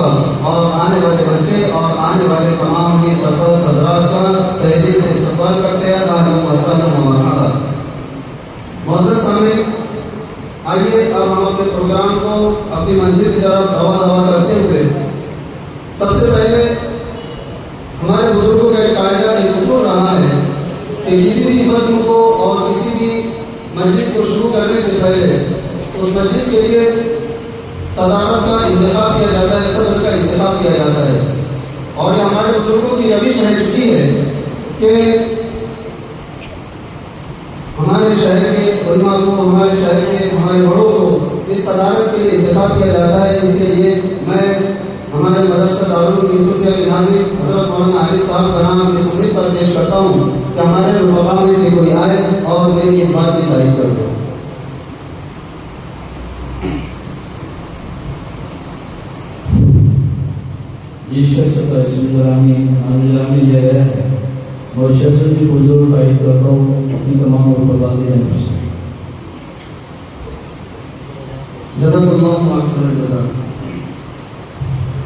का और आने वाले बच्चे और आने वाले तमाम ही सरपरस्त हजरात का तहे दिल से इस्तकबाल करते हैं। मौजूद समय आइए अब हम अपने प्रोग्राम को अपनी मंजिल की तरफ दवा करते हुए सबसे पहले हमारे बुजुर्गों का एक कायदा एक उसूल रहा है कि किसी भी रस्म को और किसी भी मजलिस को शुरू करने से पहले उस मजलिस के लिए सदारत का इंतखाब किया जाता है, सदर का इंतखाब किया जाता है। और ये हमारे बुजुर्गों की रविश रह चुकी है कि हमारे शहर के उलमा को, हमारे शहर के हमारे बड़ों को इस सदारत के लिए इंतखाब किया जाता है। इसके लिए मैं हमारे मदरसा दारुल यूसुफिया के नाज़िम हज़रत मौलाना आरिफ साहब का नाम इस उम्मीद पर पेश करता हूँ कि हमारे रुफ़क़ा में से कोई आए और मेरी इस बात की तारीफ कर दो। जिस शख्स का इसमें यह है और शख्स की बुजुर्ग का एक करता हूँ अपनी तमाम फरमाते हैं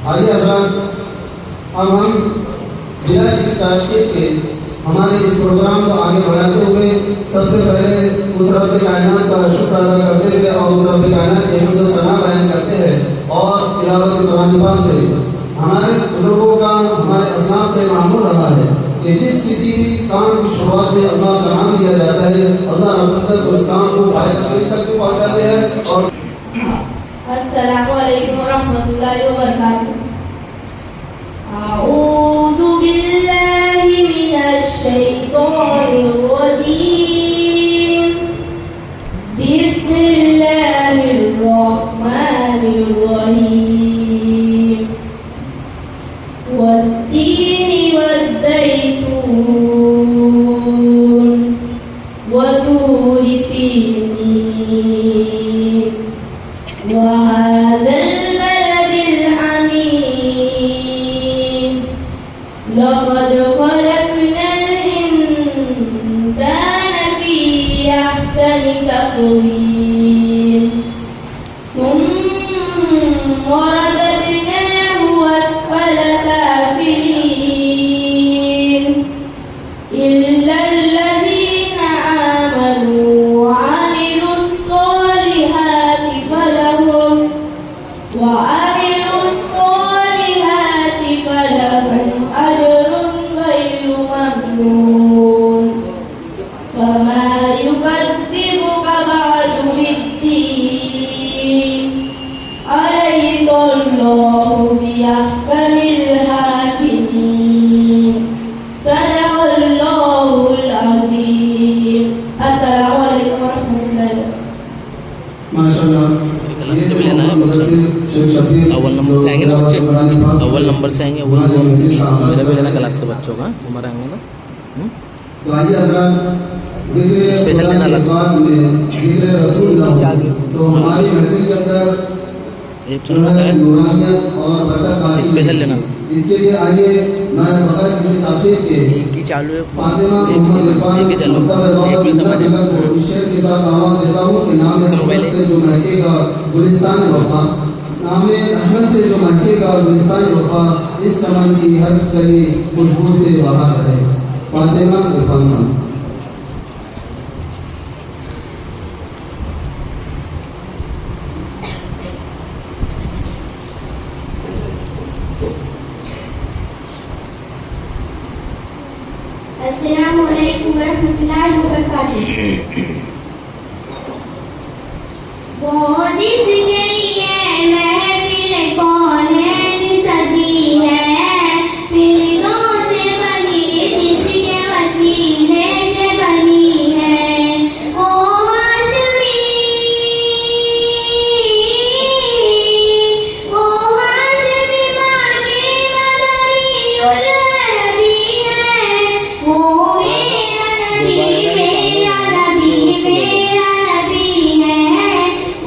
आइए हज़रात, अब हम बिना किसी ताक़ीद के हमारे इस प्रोग्राम को आगे बढ़ाते हुए सबसे पहले उस रब कायनात का शुक्र अदा करते हुए और उस रब कायनात के हम्द व सना बयान करते हैं और तिलावत कुरान पाक से हमारे बुजुर्गों का, हमारे असलाफ का मामूल रहा है कि जिस किसी भी काम की शुरुआत में अल्लाह का नाम लिया जाता है, अल्लाह रब्बुल उस काम को तक पहुँचाते हैं। और अस्सलामु अलैकुम वरहमतुल्लाहि वबरकातुहू। अऊज़ु बिल्लाहि मिनश शैतानिर रजीम। बिस्मिल्लाहिर रहमानिर रहीम। वत्तीनि वज़्ज़ैतून वतूरि सीनीन वहाज़ल बलदिल अमीन। लक़द ख़लक़नल इंसान फ़ी अहसनि तक़वीम। सुम्मा रददनाहु अस्फ़ल साफ़िलीन। इल्लल्लज़ीना आमनू वअमिलुस सालिहाति फलहुम अज्रुन गैरु ममनून। फमा युकज़्ज़िबुका बअदु बिद्दीन। अलैहिस्सलाहु बिअहकमिल हाकिमीन। सदक़ल्लाहुल अज़ीम। अस्सलामु अलैकुम वरहमतुल्लाहि। माशाअल्लाह, अव्वल नंबर से आएंगे ना बच्चे, अव्वल नंबर से आएंगे, अव्वल नंबर से मेरा भी लेना क्लास के बच्चों का, तुम्हारा आएंगे ना स्पेशल लेना अलग से। तो हमारी महफिल के अंदर एक चुनना है स्पेशल लेना। इसके लिए आइए मैं बगैर किसी ताक़ीद के एक ही चालू है, फातिमा मोहम्मद इरफान एक ही चालू, एक में समझ इस शेर के साथ आवाज़ देता हूँ कि नाम अहमद से जो महकेगा गुलिस्तान वफा, नाम अहमद से जो महकेगा गुलिस्तान वफा, इस चमन की हर कली खुशबू से बाहर रहे। फातिमा इरफान। अस्सलामु अलैकुम वरहमतुल्लाहि वबरकातुहू। वो जिसके लिए महफिल कौनैन सजी है, फिरदों से बनी, जिसके वसीले से बनी है। वो हाशमी माँ के मदनी उलनबी है। वो मेरा नबी है।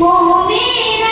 वो मेरा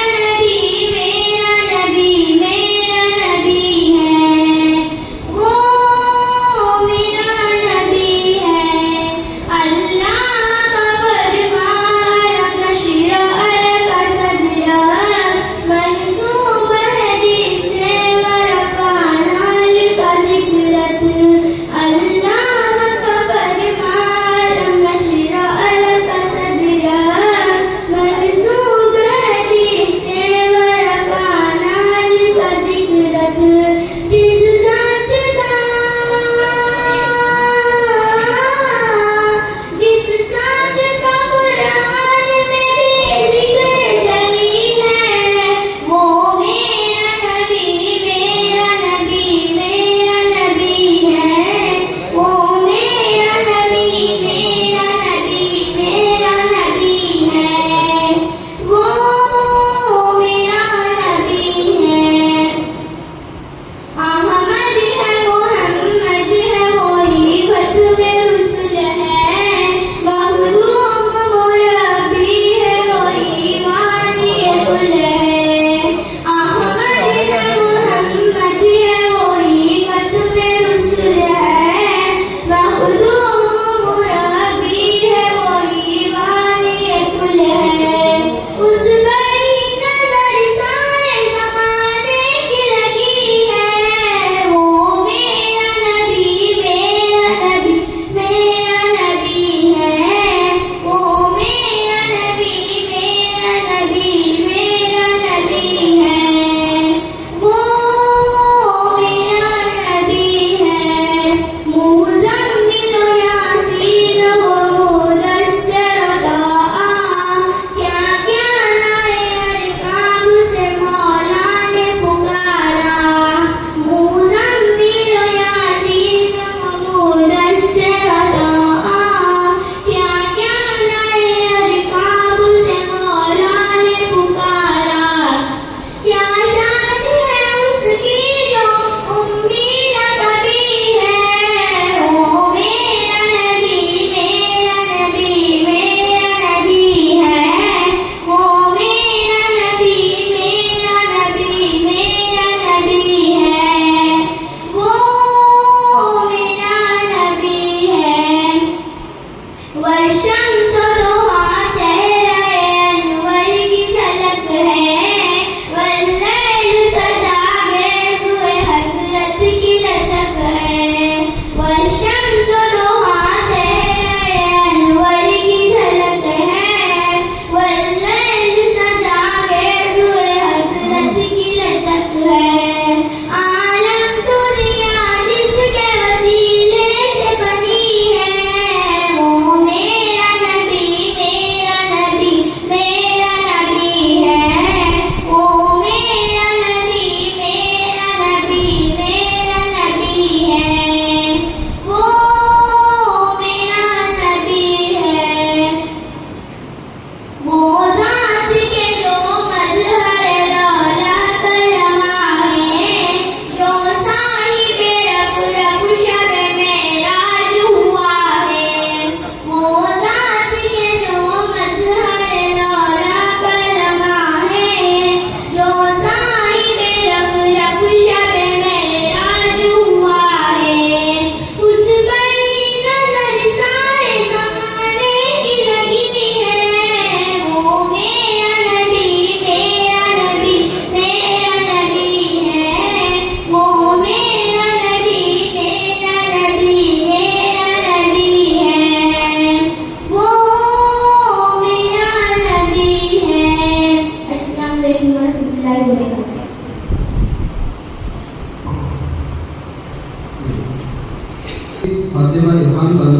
फातिमा इरफान पर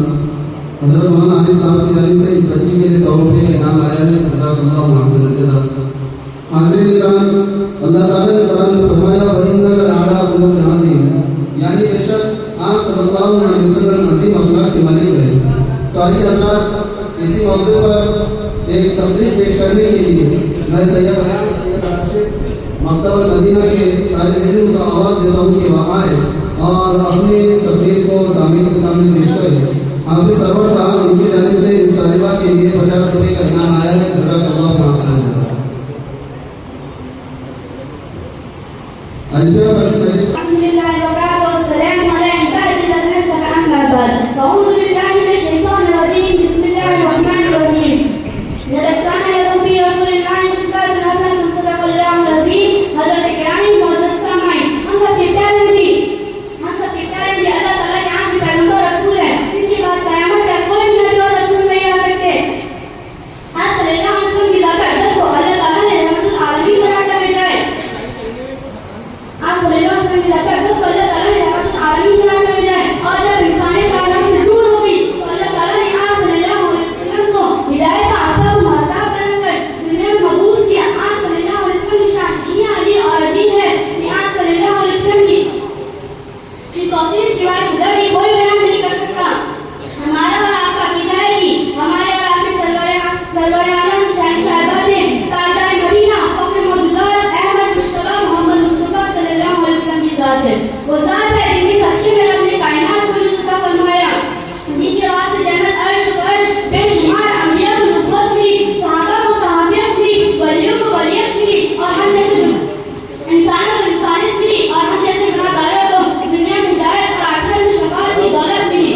हजरत मौलाना आलिम साहब की जानिब से इस बच्ची के लिए 100 रुपये का इनाम आया है। जज़ाकल्लाहु अहसन जज़ा। हाज़िरीन किराम, अल्लाह ताला ने कुरान में फरमाया व इन्नका लअला खुलुक़िन अज़ीम, यानी बेशक आप सल्लल्लाहु अलैहि वसल्लम अज़ीम अखलाक के मालिक हैं। तो आइए हज़रात, इसी मौके पर एक तकरीर पेश करने के लिए मैं सैयद मकतबा मदीना के तालिब इल्म को आवाज़ देता हूँ कि वह आए और अपनी तकरीर को सामीन के सामने पेश करें। हाफिज़ सरवर साहब इनकी जानिब से इस तालिबा के लिए 50 रुपये का इनाम आया है। जज़ाकल्लाहु अहसन जज़ा। अल्हम्दुलिल्लाह व बरकातहू वस्सलामु अला इबादिल्लाहि अज़्ज़ा अम्मा बाद। अऊज़ु बिल्लाहि मिनश शैतानिर रजीम। बिस्मिल्लाहिर रहमानिर रहीम। लक़द काना लकुम फ़ी रसूलिल्लाहि उस्वतुन हसनतुन सदक़ल्लाहुल अज़ीम। हज़रत किराम मुअज़्ज़ज़ सामाईन, हम सबके प्यारे नबी अल्लाह ताला के आखिरी पैगंबर रसूल हैं, जिनकी बात क़यामत तक कोई भी नबी और रसूल नहीं आ सकते। आप सल्लल्लाहु अलैहि वसल्लम की ज़ात अक़दस को अल्लाह ताला ने रहमतुल आलमीन बनाकर भेजा है। आप सल्लल्लाहु अलैहि वसल्लम की ज़ात अक़दस को अल्लाह ताला ने रहमतुल आलमीन बनाकर भेजा है। और जब इंसानियत आदम से दूर हो गई तो अल्लाह ताला ने आप सल्लल्लाहु अलैहि वसल्लम को हिदायत का आसरा व महताब बनाकर दुनिया में मबूस किया। आप सल्लल्लाहु अलैहि वसल्लम की शान इतनी आली और अजीम है कि आप सल्लल्लाहु अलैहि वसल्लम की तौसीफ सिवाय खुदा की कोई बयान नहीं कर सकता। हमारा और आपका अकीदा है कि हमारे और आपके सरवर आलम शहनशाह-ए-बाज़ ताजदार मदीना फ़ख्र मौजूदात अहमद मुश्तबा मोहम्मद मुस्तफ़ा सल्लल्लाहु अलैहि वसल्लम की ज़ात है। वो ज़ात है जिनकी सत्य में अपने कायनात को वजूद अता फरमाया, जिनके वास्ते जन्नत अर्श फर्श बेशुमार अंबिया को नबूवत मिली, सहाबा को सहाबियत मिली, वलियों को वलियत मिली और हम जैसे इंसानों को इंसानियत मिली और हम जैसे गुनाहगारों को दुनिया में हिदायत और आखिरत में शफाअत की दौलत मिली।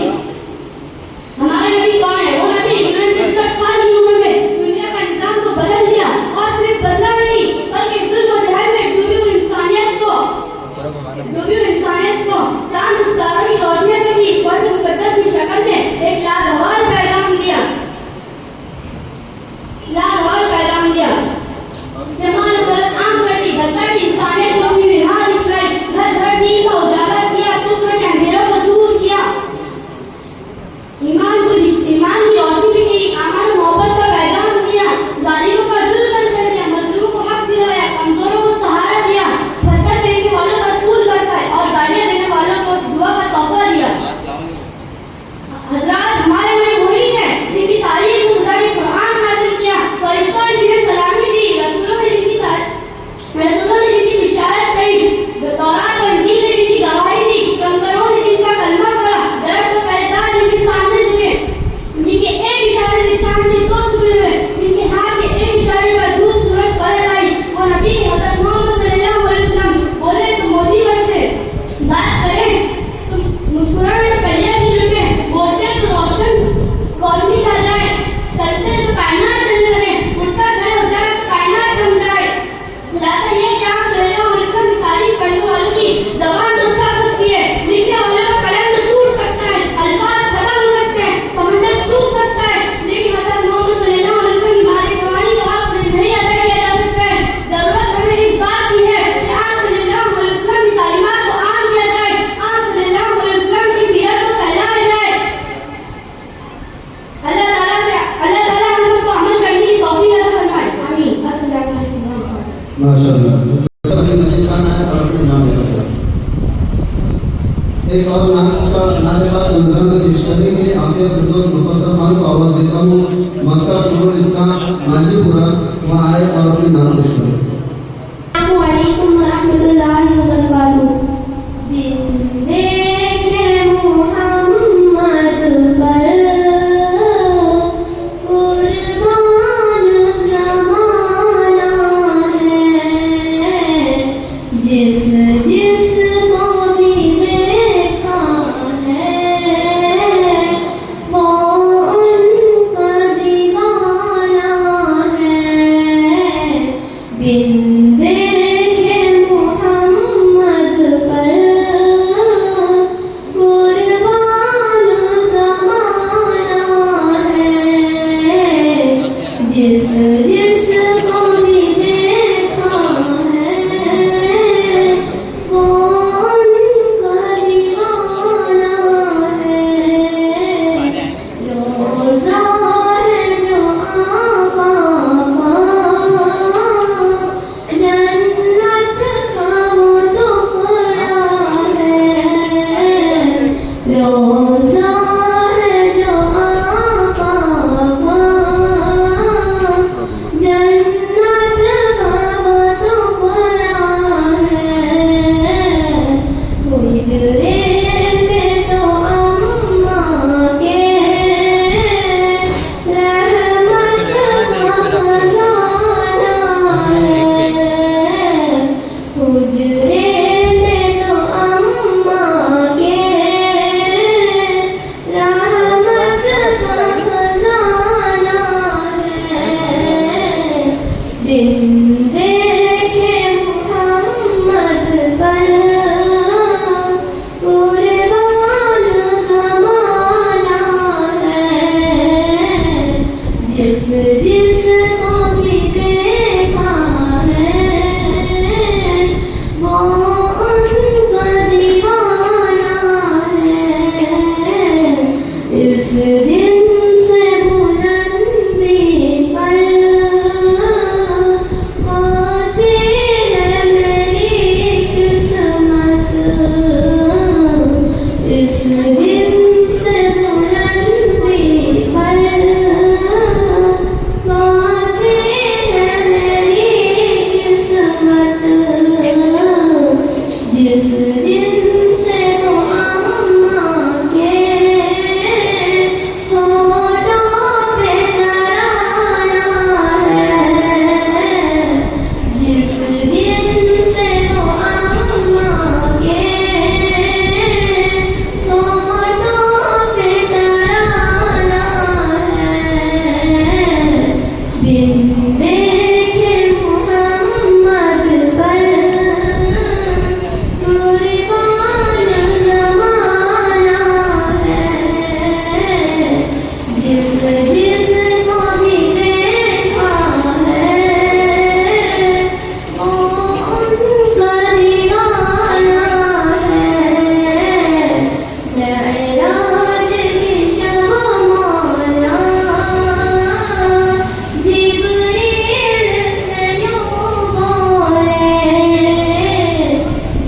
हमारा नबी कौन है? वो नबी जिन्होंने 63 साल की उम्र में दुनिया का निजाम को बदल दिया और सिर्फ बदला नहीं बल्कि जुल्म और जहल में डूबी हुई इंसानियत को चांद सितारों की रोशनी की फर्द मुकद्दस की शक्ल में एक लाजवाब पैगाम दिया। जमाल गलत आम कर दी, बदला की इंसानियत को उसकी निगाह दिखलाई, घर घर नींद का उजाला किया, कुफ्र के अंधेरों को दूर किया, ईमान की रोशनी भी की, अमन मोहब्बत का पैगाम दिया, जालिमों का जुल्म बंद कर दिया, मजलूमों को हक दिलाया, कमजोरों को सहारा दिया, पत्थर फेंकने वालों पर फूल बरसाए और गालियां देने वालों को दुआ का तोहफा दिया। हजरात, हमारे नबी वही है जिनकी तारीफ में खुदा ने कुरान नाज़िल किया, फरिश्तों ने जिन्हें सलामी दी, रसूलों ने जिनकी बिशारत कही, तौरात और इंजील ने जिनकी गवाही दी, कंकरों ने जिनका कलमा पढ़ा, दरख्त के पहरेदार जिनके सामने झुके, जिनके एक इशारे से चांद के दो टुकड़े हुए, जिनके हाथ के एक इशारे पर धूप सूरज पलट आई, वो नबी हज़रत मोहम्मद सल्लल्लाहु अलैहि वसल्लम बोले तो मोदी पर से बात करें तो मुस्कुराने तो कलियां नहीं रुके, बोलते तो रोशनी छा जाए, चलते तो कायनात चलने लगे, उठकर खड़े हो जाए तो कायनात थम जाए। खुलासा ये कि आप सल्लल्लाहु अलैहि वसल्लम की तारीफ करने वालों की ज़बान तो उठा सकती है, लिखने वालों का कलम तो टूट सकता है, अल्फाज खत्म हो सकते हैं, समंदर सूख सकता है, लेकिन हज़रत मोहम्मद सल्लल्लाहु अलैहि वसल्लम की मालिकानी का हक नहीं अदा किया जा सकता है। जरूरत हमें इस बात की है कि आप सल्लल्लाहु अलैहि वसल्लम की तालीमात को आम किया जाए, आप सल्लल्लाहु अलैहि वसल्लम की सीरत को फैलाया जाए। अल्लाह ताला हम सबको अमल करने की तौफीक अता फरमाए। आमीन। अस्सलामु अलैकुम व रहमतुल्लाह। माशाअल्लाह। एक और नारेबाज नजराना पेश करने के लिए आफिया फिरदौस मुफस्सर खान को आवाज देता हूँ। मक्का नूरुल इस्लाम मांझीपुरा वहाँ आए और अपने नाम पेश करें। अस्सलामु अलैकुम व रहमतुल्लाहि व बरकातहू। देखे मुहम्मद पर कुर्बान ज़माना है, जिस को भी देखा है वो उनका दीवाना है। बिन देखे मुहम्मद पर कुर्बान ज़माना है, जिस को भी देखा है वो जिस दिन से वो अम्मा के होठों पे तराना है, जिस दिन से वो अम्मा के होठों पे तराना है, बिन देखे मोहम्मद पर कुर्बान ज़माना है, जिस जिसको भी देखा है वो उनका दीवाना है। मेराज की शब मौला जिब्रील से यूं बोले,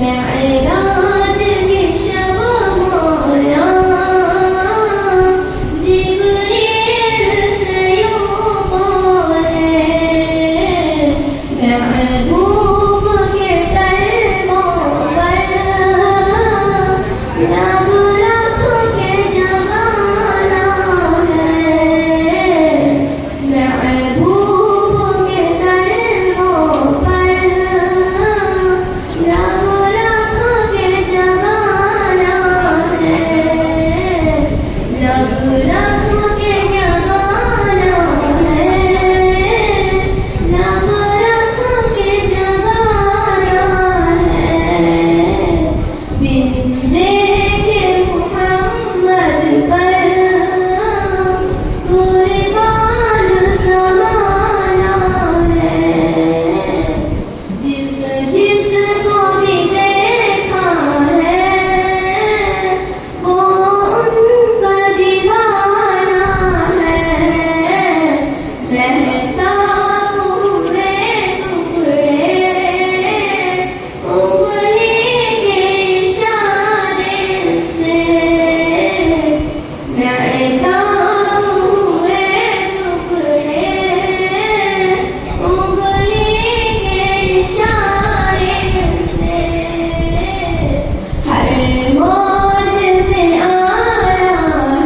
मेराज की शब मौला जिब्रील से यूं बोले, महबूब के कलमों पर लब रख के जगाना है, महबूब के कलमों पर लब रख के जगाना है, लब रख के जगाना है, लब रख के जगाना है, बिन देखे मोहम्मद पर कुर्बान ज़माना है, जिस जिसको भी देखा है वो उनका दीवाना है, बहता हुए टुकड़े उंगली के इशारे से, बहता हुए टुकड़े उंगली के इशारे से, हर मौज से आया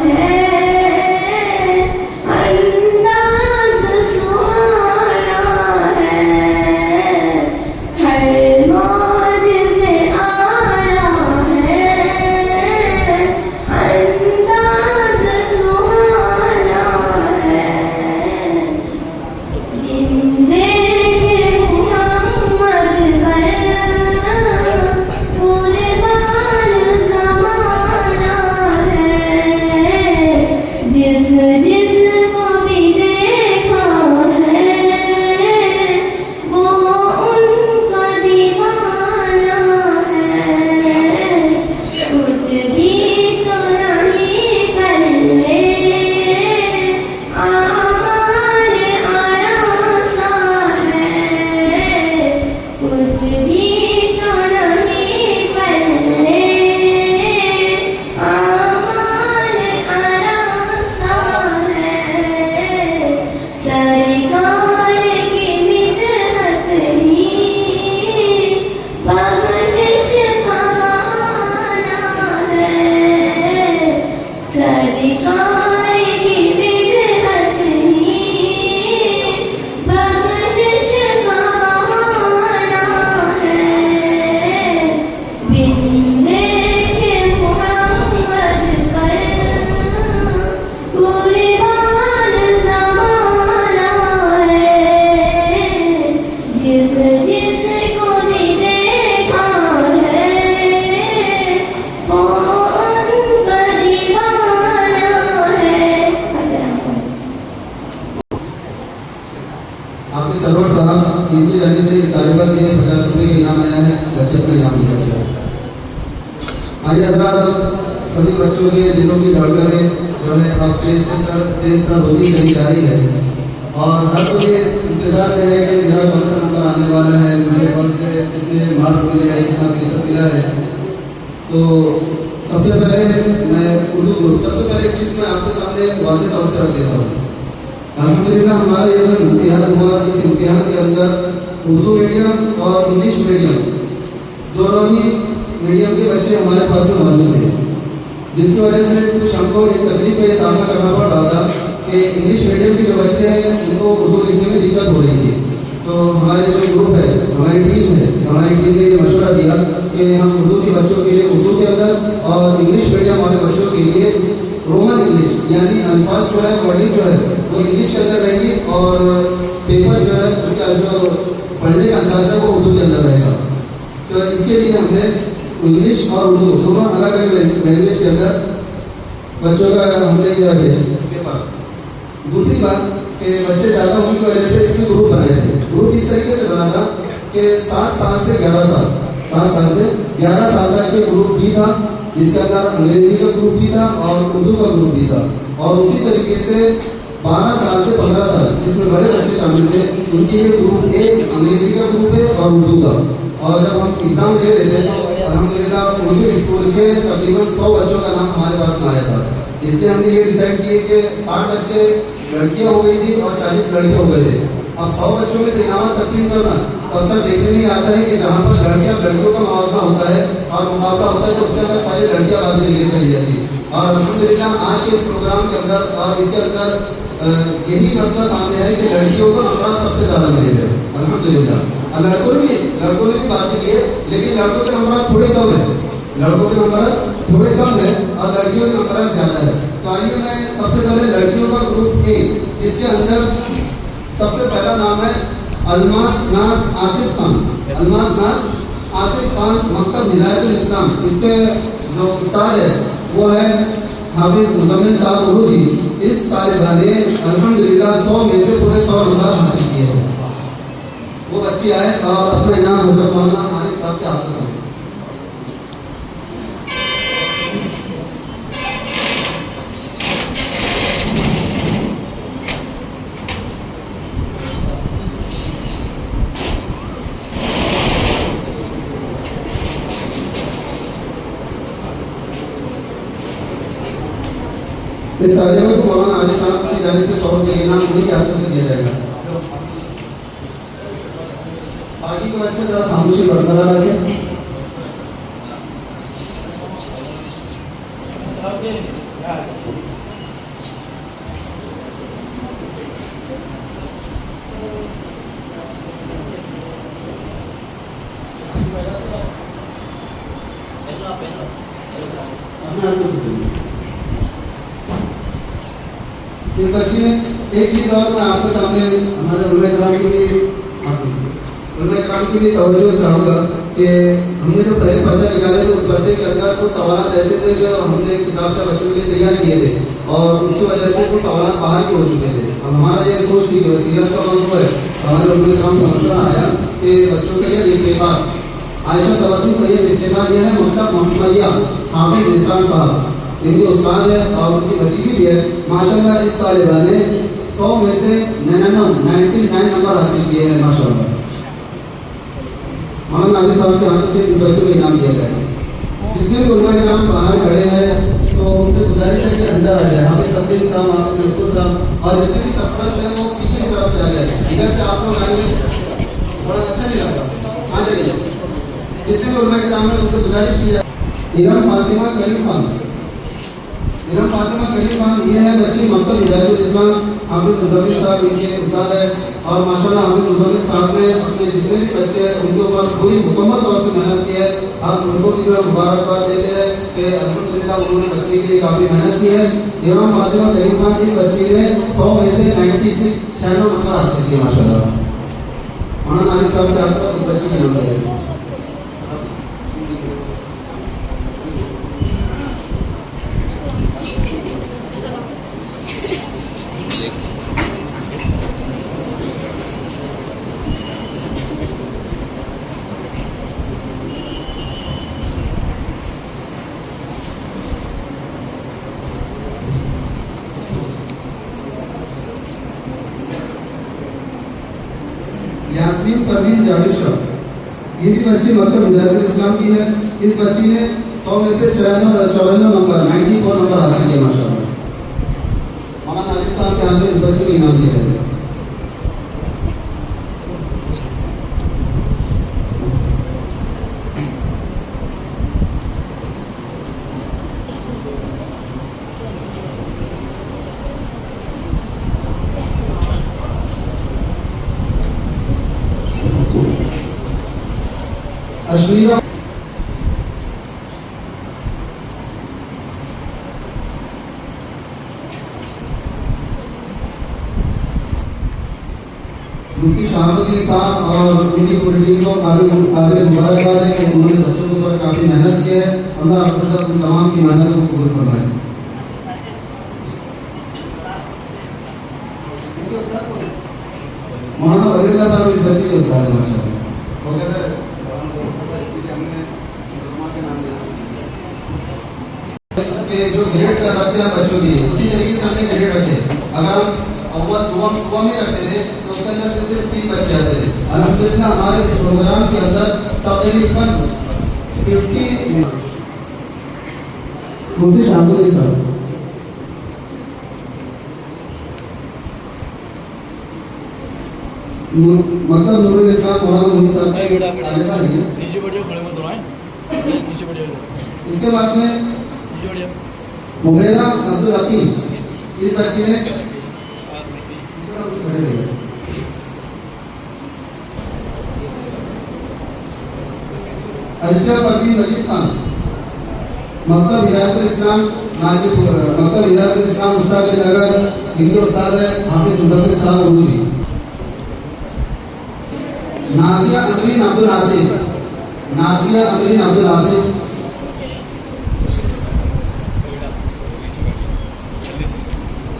है, अंदाज़ सुहाना है, हर मौज से आया है, अंदाज़ सुहाना है, बिन देखे मोहम्मद पर कुर्बान ज़माना है, जिस जिसको भी देखा है वो उनका दीवाना है, कुछ भी तो नहीं कर ले आमाल आरासा है, कुछ भी तो नहीं कर ले आमाल आरासा है, सरकार की मिदहत ही बख्शिश का बहाना है, सरकार की मिदहत ही बख्शिश का बहाना है, बिन देखे मोहम्मद पर कुर्बान ज़माना है, जिस जिसको भी देखा है वो उनका दीवाना है। आपके सरवर साहब इनकी जाने से इस तालिबा के लिए 50 रुपये का इनाम आया है, बच्चे को इनाम दिया जाएगा। आइए हज़रात, सभी बच्चों के दिलों की धड़कनें जो है अब तेज तरह होती चली जा रही है और हर कोई इस इंतजार में है कि मेरा कौन सा नंबर आने वाला है, मुझे कौन से कितने मार्क्स मिले हैं, कितना फीसद मिला है। तो सबसे पहले एक चीज़ मैं आपके सामने वाज़ेह तौर से रख देता हूँ। अल्हम्दुलिल्लाह हमारा ये जो इम्तिहान हुआ, इस इम्तिहान के अंदर उर्दू मीडियम और इंग्लिश मीडियम दोनों ही मीडियम के बच्चे हमारे पास में मौजूद हैं, जिसकी वजह से कुछ हमको एक तकलीफ का सामना करना पड़ रहा था कि इंग्लिश मीडियम के जो बच्चे हैं उनको उर्दू लिखने में दिक्कत हो रही थी। तो हमारे जो ग्रुप है, हमारी टीम ने ये मशवरा दिया कि हम उर्दू के बच्चों के लिए उर्दू के अंदर और इंग्लिश मीडियम वाले बच्चों के लिए रोमन इंग्लिश यानी अल्फाज जो है, वर्डिंग जो है वो इंग्लिश के अंदर रहेगी और पेपर जो है उसका जो पढ़ने का अंदाज है वो उर्दू के अंदर रहेगा। तो इसके लिए हमने इंग्लिश और उर्दू दोनों अलग अलग लैंग्वेज के अंदर बच्चों का हमने ये पेपर। दूसरी बात कि बच्चे ज़्यादा होने की वजह से इसके ग्रुप बनाए थे। ग्रुप इस तरीके से बना था कि 7 साल से 11 साल, 7 साल से 11 साल का एक ग्रुप भी था, जिसके अंदर अंग्रेजी का ग्रुप भी था और उर्दू का ग्रुप भी था। और उसी तरीके से 12 साल से 15 साल जिसमें बड़े बच्चे शामिल थे, उनके ये ग्रुप एक अंग्रेजी का ग्रुप है और उर्दू का। और जब हम एग्ज़ाम दे रहे थे तो अल्हम्दुलिल्लाह उर्दू स्कूल के तकरीबन 100 बच्चों का नाम हमारे पास में आया था। इसलिए हमने ये डिसाइड किए कि 60 बच्चे लड़कियां हो गई थी और 40 लड़के हो गए थे। अब 100 बच्चों में से इनामत तकसीम करना तो अक्सर देखने में आता है कि जहाँ पर लड़कियों का मुआवजा होता है और मुकाबला होता है तो उसके अंदर सारी लड़कियां बाजी लेके चली जाती। और अल्हम्दुलिल्लाह आज के इस प्रोग्राम के अंदर और इसके अंदर यही मसला सामने है कि लड़कियों को नंबर सबसे ज़्यादा मिले हैं अल्हम्दुलिल्लाह। और लड़कों ने भी बाजी किए, लेकिन लड़कों के नंबर थोड़े कम है, लड़कों के नंबर थोड़े कम है और लड़कियों के नंबर ज़्यादा है। तो आइए मैं सबसे पहले लड़कियों का ग्रुप ए, इसके अंदर सबसे पहला नाम है अलमास नाज आसिफ खान। अलमास नाज आसिफ खान मकतब हिदायतुल इस्लाम, इसके जो उस्ताद है वो है हाफिज मुजम्मिल साहब उरूजी। इस तालिबा ने अल्हम्दुलिल्लाह 100 में से पूरे 100 नंबर हासिल किए हैं। वो बच्ची आए और अपना इनाम हज़रत मौलाना मालिक साहब के हाथ से इस तालिबा को मौलाना आली साहब की जानिब से 100 रुपये इनाम उन्हीं के हाथों से दिया जाएगा। बाकी को अच्छा जरा खामोशी बरकरार रखें। इस बच्ची में एक चीज़ और मैं आपके सामने हमारे उलमा-ए-किराम की भी तवज्जो चाहूँगा कि हमने जो पहले पर्चा निकाले थे उस पर्चे के अंदर कुछ सवाल ऐसे थे जो हमने किताब से बच्चों के लिए तैयार किए थे और उसकी वजह से कुछ सवाल बाहर के हो चुके थे। अब हमारा ये सोच थी कि वसीयत का मौजूद है, हमारे उलमा-ए-किराम का मशवरा आया कि बच्चों के लिए इत्तेफाक आयशा तबस्सुम सैयद इत्तेफाक यह है मकतब मोहम्मदिया हाफिज निसार साहब, इनके उस्ताद है और उनकी भतीजी भी है। माशाल्लाह इस तालिबा ने 100 में से 99 नंबर हासिल किए हैं माशाल्लाह। मौलाना आली साहब के हाथों से इस बच्चों को इनाम दिया जाएगा। जितने भी उलमा के नाम बाहर खड़े हैं तो उनसे गुजारिश है कि अंदर आ जाए। हाफिज तस्लीम साहब, हाफिज महफूज साहब और जितने भी सरपरस्त हैं वो पीछे की तरफ से आ जाए। इधर से आप लोग आएंगे थोड़ा अच्छा नहीं लगता, आ जाइए। जितने भी उलमा के नाम है उनसे गुजारिश की जाए। इरम फातिमा करीम खान, इरम फातिमा करीम खान ये है बच्ची मकतब हिदायतुल इस्लाम, हाफिज मुजम्मिल साहब इनके उस्ताद है। और माशाल्लाह हाफिज मुजम्मिल साहब ने अपने जितने भी बच्चे हैं उनके ऊपर पूरी मुकम्मल तौर से मेहनत की है। हम उनको भी जो है मुबारकबाद देते हैं कि अल्हम्दुलिल्लाह उन्होंने बच्चे के लिए काफ़ी मेहनत की है। इरम फातिमा करीम खान इस बच्ची ने 100 में से 96 नंबर हासिल किए माशाल्लाह। मौलाना आली साहब के हाथों इस बच्ची के नंबर है। यास्मीन परवीन जावेद शाह, ये भी बच्ची मकतब हिदायतुल इस्लाम की है। इस बच्ची ने 100 में से 94 नंबर 94 नंबर हासिल किए माशाल्लाह। मौलाना आलिफ साहब के हाथ में इस बच्ची को इनाम दिया जाएगा। अश्मीरा मुफ्ती शहाबुद्दीन साहब और उनकी पूरी टीम को काबिल मुबारकबाद है कि उन्होंने बच्चों के ऊपर काफ़ी मेहनत की है। अल्लाह रब्बुल इज्जत उन तमाम की मेहनत को कबूल फरमाए। मौलाना वलीउल्लाह साहब इस बच्चे के उस्ताद हैं माशाअल्लाह। हो गया सर, कि जो ग्रेड रखते हैं बच्चों की उसी तरीके से हमने ग्रेड रखे। अगर हम अव्वल सुबह में रखते थे तो उसके अंदर से सिर्फ 3 बच्चे आते थे। अल्हम्दुलिल्लाह हमारे इस प्रोग्राम के अंदर तकरीबन 50 मुफ्ती शहाबुद्दीन साहब मतलब नूरुल इस्लाम मौलाना मुफ्ती साहब नीचे बढ़िया खड़े मत रहो, नीचे बढ़िया। इसके बाद में नीचे बढ़िया। मुमेरा अब्दुल हकीम इस बच्चे ने अल्फिया परवीन मजीद खान मकतब हिदायतुल इस्लाम मकतब हिदायतुल इस्लाम मुश्ताक नगर हिंदी उस्ताद है हाफिज मुदब्बिर साहब उर्दू। नाजिया अमरीन अब्दुल आसिफ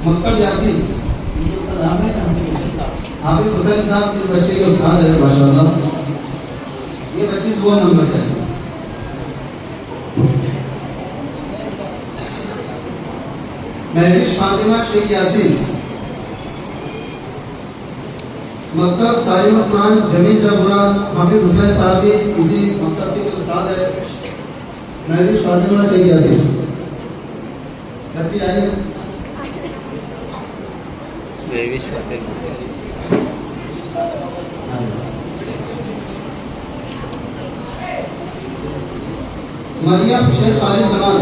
मकतब यासीन हाफिज हुसैन साहब इस बच्चे के उस्ताद है माशाअल्लाह। ये बच्चे 2 नंबर से है। महविश फातिमा शेख यासीन मकतब तालीम कुरान जमीन शाहपुरा हाफिज हुसैन साहब भी इसी मकतब के उस्ताद है। महविश फातिमा शेख यासीन बच्ची आई मरियम शेख खालिद जमान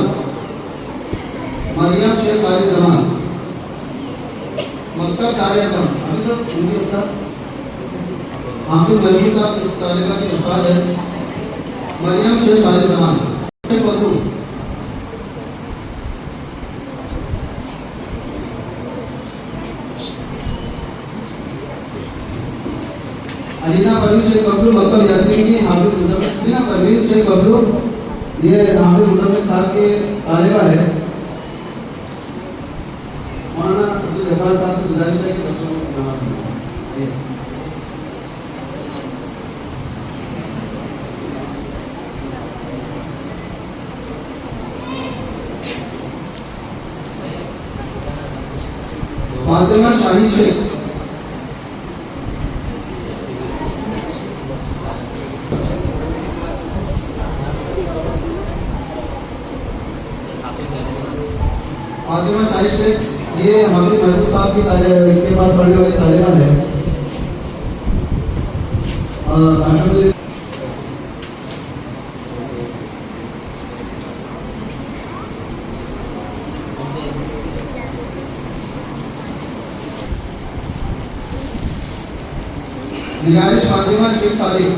मकतब दारुल अभी सब उनके उस्ताद हाफिज मलवी साहब इस तालिबा के उस्ताद है। मरियम शेख खालिद जमान अलीना परवीन शेख बबलू मकतब यासीन की हाफिज मुदब्बिर अलीना परवीन शेख बबलू ये हाफिज मुदब्बिर साहब के तालिबा है। मौलाना अब्दुल जब्बार साहब से गुजारिश है कि बच्चों को नमाज पढ़ाएं। फातिमा शाही शेख ये हाफिज महबूब साहब की इनके पास पढ़ने वाली तालिबा है। अल्हम्दुलिल्लाह निगारिश फातिमा शेख सादिक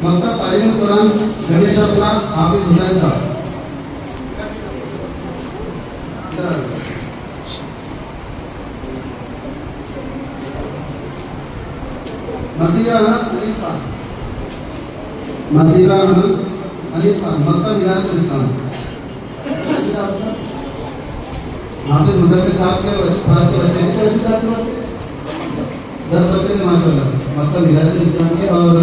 मकतब तालीम कुरान जमीन शाहपुरा हाफिज हुसैन साहब। मसीरा अली खान मकतब हिदायतुल इस्लाम हाफिज मुदब्बिर साहब के पास के बच्चे 10 बच्चे थे माशाल्लाह मकतब हिदायतुल इस्लाम के। और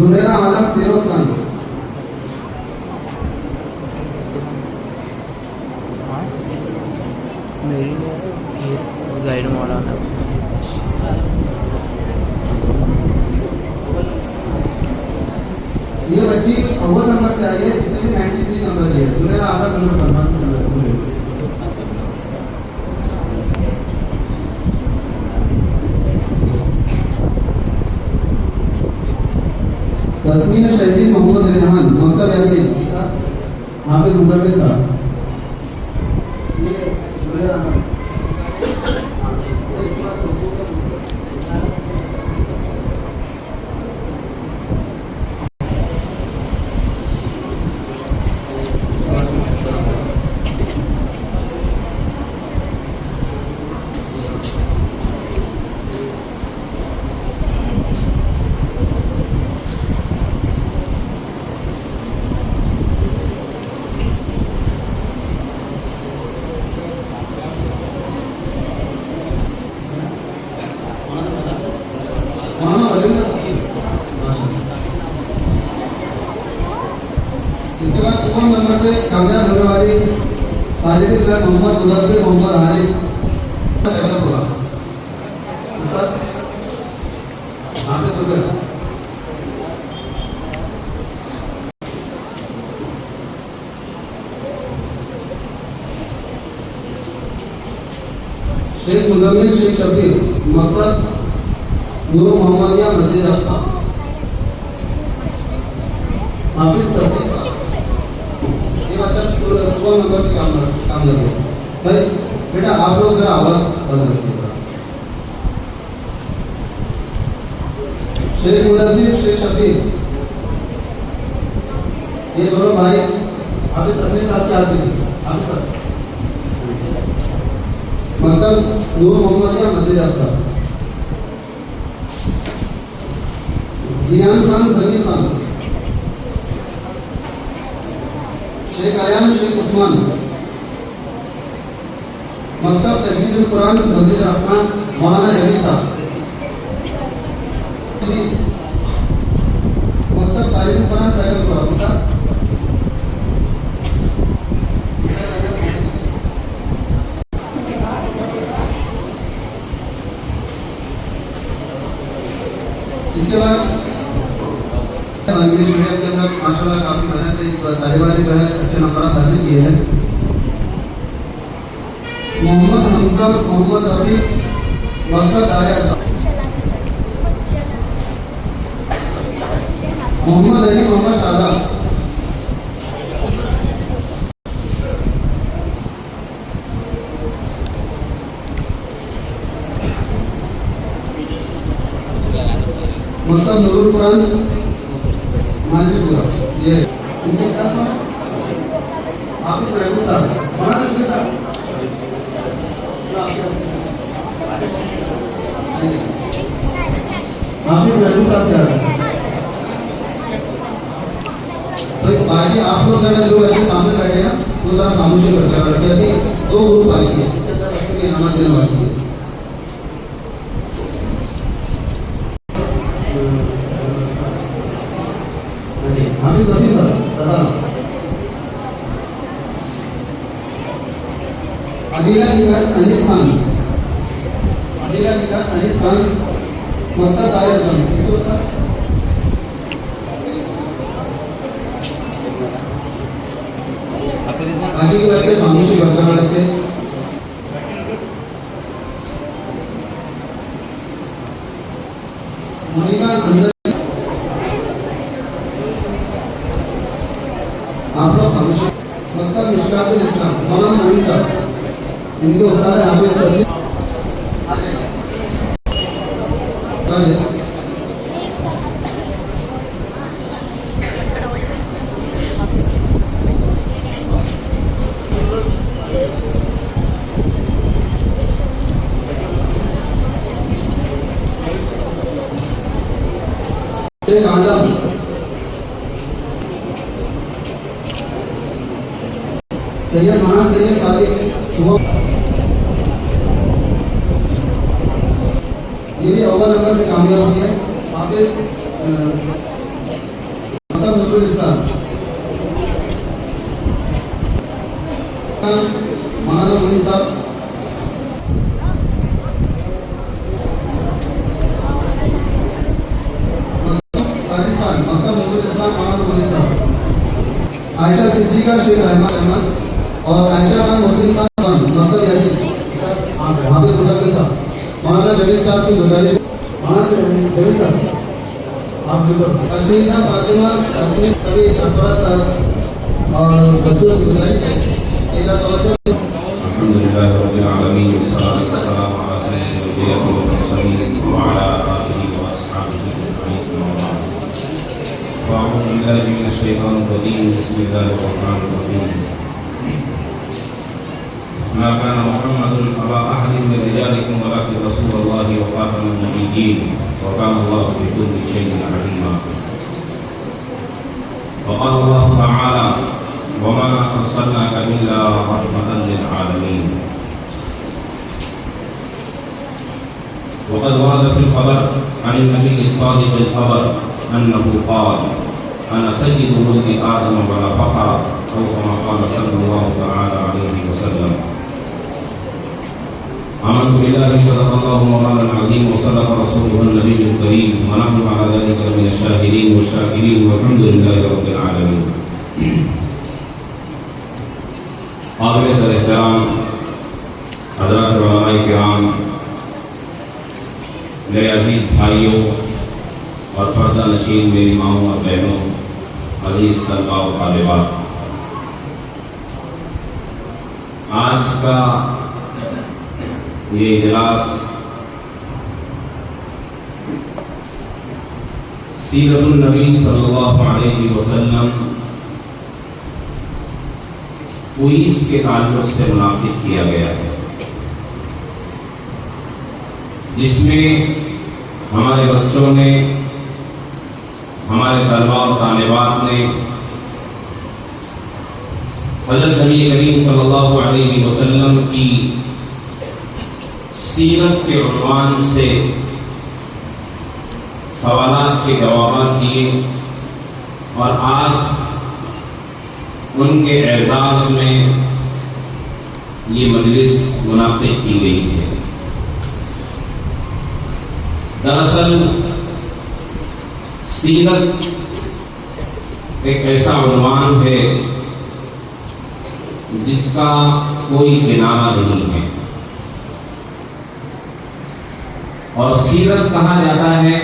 जुबैरा आलम फिरोज खान मेरी गाइड मौलाना ये बच्ची अव्वल नंबर से आई है। इसने भी 93 नंबर लिया। जुबैरा आलम फिरोज खान तस्मीन शहीद मोहम्मद रेहान मकतब यासीन हाफिज मुजफ्फर साहब। इसके बाद कौन नंबर से कामयाब होने वाली तालिब इल्म मोहम्मद मुदब्बिर मोहम्मद आरिफ डेवलप हुआ। इसका हाफिज सुबह शेख मुजम्मिल शेख शबीर मकतब नूर मोहम्मदिया मस्जिद अक्सा हाफिज तस्लीम सुबह नंबर से काम लगे भाई बेटा आप लोग जरा आवाज बंद रखिएगा। शेख मुदस्सिर शेख शबीर ये दोनों भाई हाफिज तस्लीम साहब के आते थे हाफिज साहब मतलब नूर मोहम्मदिया मस्जिद अक्सा। जियान खान जमीर खान शेख आयाम शेख उस्मान मकतब तहफीजुल कुरान मस्जिद रहमान मौलाना जमीर साहब। मकतब तालीम कुरान सैयदपुर साहब। इसके बाद इंग्लिश मीडियम के अंदर माशाल्लाह काफी मेहनत से इस तालिबा ने जो है अच्छे नंबर हासिल किए हैं। मोहम्मद हमजा मोहम्मद रफी मकतब दायरा मोहम्मद अली मोहम्मद शादाब मकतब नूरुल कुरान मालवीपुरा। ये इनके साथ हाफिज महबूब साहब मौलाना जमीर साहब हाफिज महबूब साहब क्या है तो बाकी आप लोग जरा जो ऐसे सामने बैठे हैं वो जरा खामोशी करके रखिए। अभी 2 ग्रुप बाकी है इसके अंदर बच्चों की इनामत देने बाकी है। हाफिज वसीम सदा अदीला निगाह अनीस खान अदीला निगाह अनीस खान मकतब दायरा इसको आगे की वजह से खामोशी बरकरार रखे। मुनीबा अंदर आप लोग खामोशी मकतब मिशकातुल इस्लाम मौलाना नईम साहब इनके उस्ताद हैं हाफिज तस्लीम शेख आजम सैयद महान सैयद सादिक सुबह ये भी अव्वल नंबर से कामयाब हुई है। हाफिज मतलब नूरुल इस्लाम मौलाना मोइन साहब मकतब नूरुल इस्लाम मौलाना मोइन साहब। आयशा सिद्दीका शेख रहमान और आयशा खान मोहसिन खान मकतब यासीन हाफिज मुजफ्फर साहब। मौलाना जमीर साहब से गुजारिश मौलाना जमीर साहब आप भी करो। अश्लीना फातिमा अपने सभी सरपरस्त और बच्चों से गुजारिश है कि इधर तवज्जो अल्हम्दुलिल्लाह रब्बिल आलमीन वस्सलातु वस्सलामु अला सय्यिदिल अंबिया'i वल मुरसलीन व अला आलिहि व अस्हाबिहि अजमईन। अऊज़ु बिल्लाहि मिनश शैतानिर रजीम। बिस्मिल्लाहिर रहमानिर रहीम। मा काना मुहम्मदुन अबा अहदिन मिन रिजालिकुम वलाकिन रसूलुल्लाहि व खातमुन नबिय्यीन व काना अल्लाहु बिकुल्लि शैइन अलीमा। व क़ाला अल्लाहु तआला वमा अर्सलनाका इल्ला रहमतन लिल आलमीन। वक़द वरद फ़िल ख़बर अन नबी सादिक़िल ख़बर अन्नहु क़ाल अना सय्यिदु वलदी आदम वला फ़ख़्र औ कमा क़ाल सल्लल्लाहु तआला अलैहि वसल्लम। आमन्तु बिल्लाहि सदक़ल्लाहु मौलाना अज़ीम व सदक़ रसूलुहुन नबियुल करीम व नहनु अला ज़ालिका मिनश शाहिदीन व शाकिरीन वल्हम्दुलिल्लाहि रब्बिल आलमीन। काबिल एहतराम हज़रात उलमाए किराम, मेरे अजीज़ भाइयों और पर्दा नशीन मेरी माओं और बहनों, अजीज़ तलबा और तालिबात, आज का ये इजलास सीरतुन नबी सल्लल्लाहु अलैहि वसल्लम क्विज़ के ताल्लुक से मुनाक़िद किया गया है, जिसमें हमारे बच्चों ने, हमारे तलबा और तालिबात ने हज़रत नबी करीम सल्लल्लाहु अलैहि वसल्लम की सीरत के उन्वान से सवालात के जवाब दिए और आज उनके एजाज़ में ये मजलिस मुनाक़िद की गई है। दरअसल सीरत एक ऐसा उन्वान है जिसका कोई किनारा नहीं है, और सीरत कहा जाता है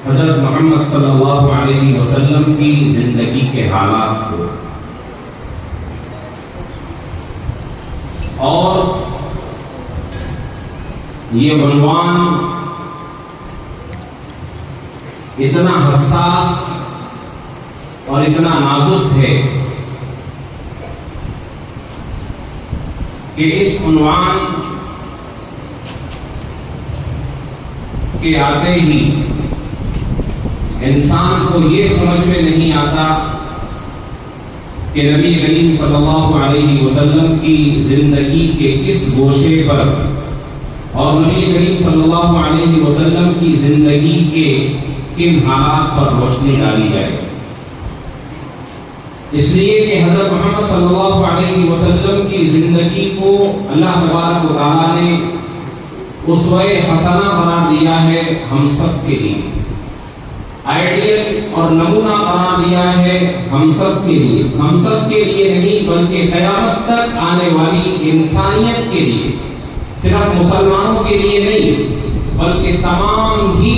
हज़रत मोहम्मद सल्लल्लाहु अलैहि वसल्लम की जिंदगी के हालात को। और ये उन्वान इतना हसास और इतना नाजुक है कि इस उन्वान के आते ही इंसान को ये समझ में नहीं आता कि नबी करीम सल्लल्लाहु अलैहि वसल्लम की जिंदगी के किस गोशे पर और नबी करीम सल्लल्लाहु अलैहि वसल्लम की जिंदगी के किन हालात पर रोशनी डाली जाए। इसलिए कि हज़रत मोहम्मद सल्लल्लाहु अलैहि वसल्लम की जिंदगी को अल्लाह तबारक व तआला ने उसवे हसना बना दिया है हम सब के लिए, आइडियल और नमूना बना दिया है हम सब के लिए नहीं बल्कि क़यामत तक आने वाली इंसानियत के लिए, सिर्फ मुसलमानों के लिए नहीं बल्कि तमाम ही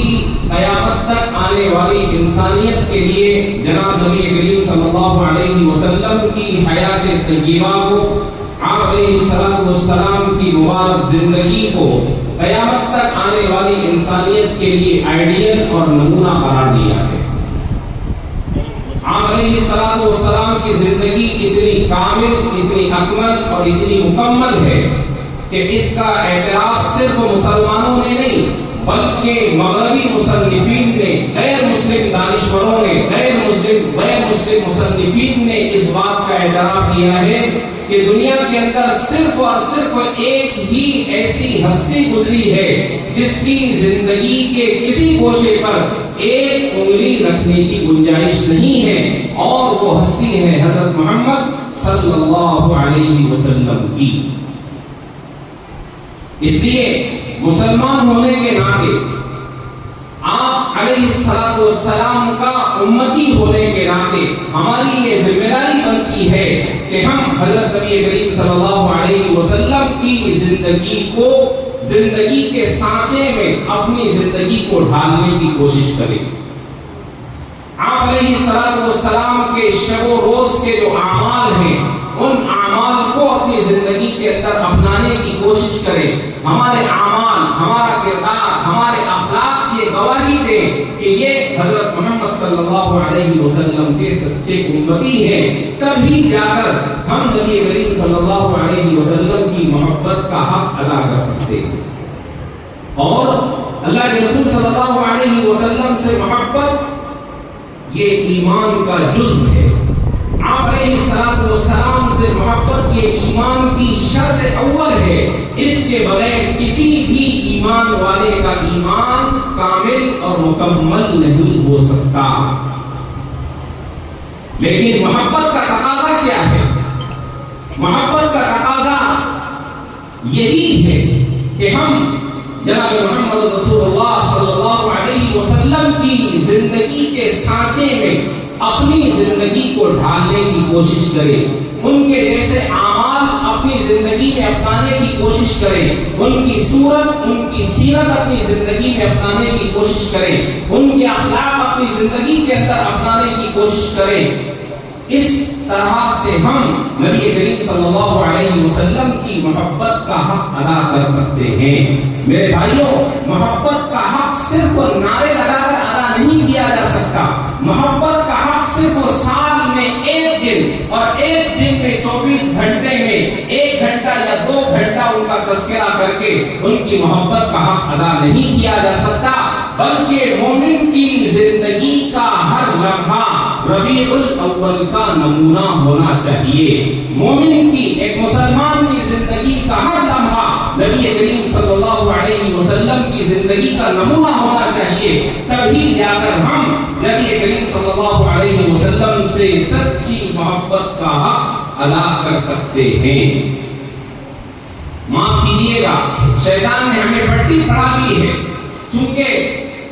क़यामत तक आने वाली इंसानियत के लिए जनाब नबी करीम सल्लल्लाहु अलैहि वसल्लम की हयात तय्यबा को, आप अलैहिस्सलाम की मुबारक जिंदगी को क़यामत तक आने वाली इंसानियत के लिए आइडियल और नमूना करार दिया है। आप अलैहिस्सलाम की जिंदगी इतनी कामिल, इतनी अकमल और इतनी मुकम्मल है कि इसका एतराफ सिर्फ मुसलमानों ने नहीं बल्कि मगरबी मुसन्निफीन ने, गैर मुस्लिम दानिशवरों ने, गैर मुस्लिम मुसन्निफीन ने इस बात का एतराफ किया है कि दुनिया के अंदर सिर्फ और सिर्फ एक ही ऐसी हस्ती गुजरी है जिसकी जिंदगी के किसी गोशे पर एक उंगली रखने की गुंजाइश नहीं है, और वो हस्ती है हजरत मोहम्मद सल्लल्लाहु अलैहि वसल्लम की। इसलिए मुसलमान होने के नाते, आप अलैहिस्सलाम का उम्मती होने के नाते हमारी ये जिम्मेदारी बनती है कि हम हजरत नबी करीम सल्लल्लाहु अलैहि वसल्लम की जिंदगी को जिंदगी के सांचे में अपनी जिंदगी को ढालने की कोशिश करें। आप अलैहिस्सलाम के शब रोज के जो आमाल हैं उन आमाल को अपनी जिंदगी के अंदर अपनाने की कोशिश करें। हमारे आमाल, हमारा किरदार, हमारे अखलाक ये गवाही दें कि ये हजरत मोहम्मद सल्लल्लाहु अलैहि वसल्लम के सच्चे उम्मती हैं। तभी जाकर हम नबी करीम सल्लल्लाहु अलैहि वसल्लम की मोहब्बत का हक अदा कर सकते हैं। और अल्लाह के रसूल सल्लल्लाहु अलैहि वसल्लम से मोहब्बत ये ईमान का जुज़्व है। आप अलैहिस्सलाम से मोहब्बत ये ईमान की शर्त अव्वल है। इसके बगैर किसी भी ईमान वाले का ईमान कामिल और मुकम्मल नहीं हो सकता। लेकिन मोहब्बत का तकाजा क्या है? मोहब्बत का तकाजा यही है कि हम जनाब मोहम्मद रसूलुल्लाह सल्लल्लाहु अलैहि वसल्लम की जिंदगी के सांचे में अपनी जिंदगी को ढालने की कोशिश करें। उनके जैसे आमाल अपनी जिंदगी में अपनाने की कोशिश करें। उनकी सूरत, उनकी सीरत अपनी जिंदगी में अपनाने की कोशिश करें। उनके अखलाक अपनी जिंदगी के अंदर अपनाने की कोशिश करें। इस तरह से हम नबी करीम सल्लल्लाहु अलैहि वसल्लम की मोहब्बत का हक अदा कर सकते हैं। मेरे भाइयों, मोहब्बत का हक सिर्फ नारे लगाकर अदा नहीं किया जा सकता। मोहब्बत का हक सिर्फ साल में एक दिन और एक दिन में 24 घंटे में 1 घंटा या 2 घंटा उनका तस्करा करके उनकी मोहब्बत का हक अदा नहीं किया जा सकता, बल्कि मोमिन की जिंदगी का हर लम्हा रबीउल अव्वल का नमूना होना चाहिए। मोमिन की, एक मुसलमान की जिंदगी का हर लम्हा नबी करीम सल्लल्लाहु अलैहि वसल्लम की जिंदगी का नमूना होना चाहिए। तभी जाकर हम नबी करीम सल्लल्लाहु अलैहि वसल्लम से सच्ची मोहब्बत का हक अदा कर सकते हैं। माफ कीजिएगा, शैतान ने हमें पट्टी पढ़ा दी है। चूंकि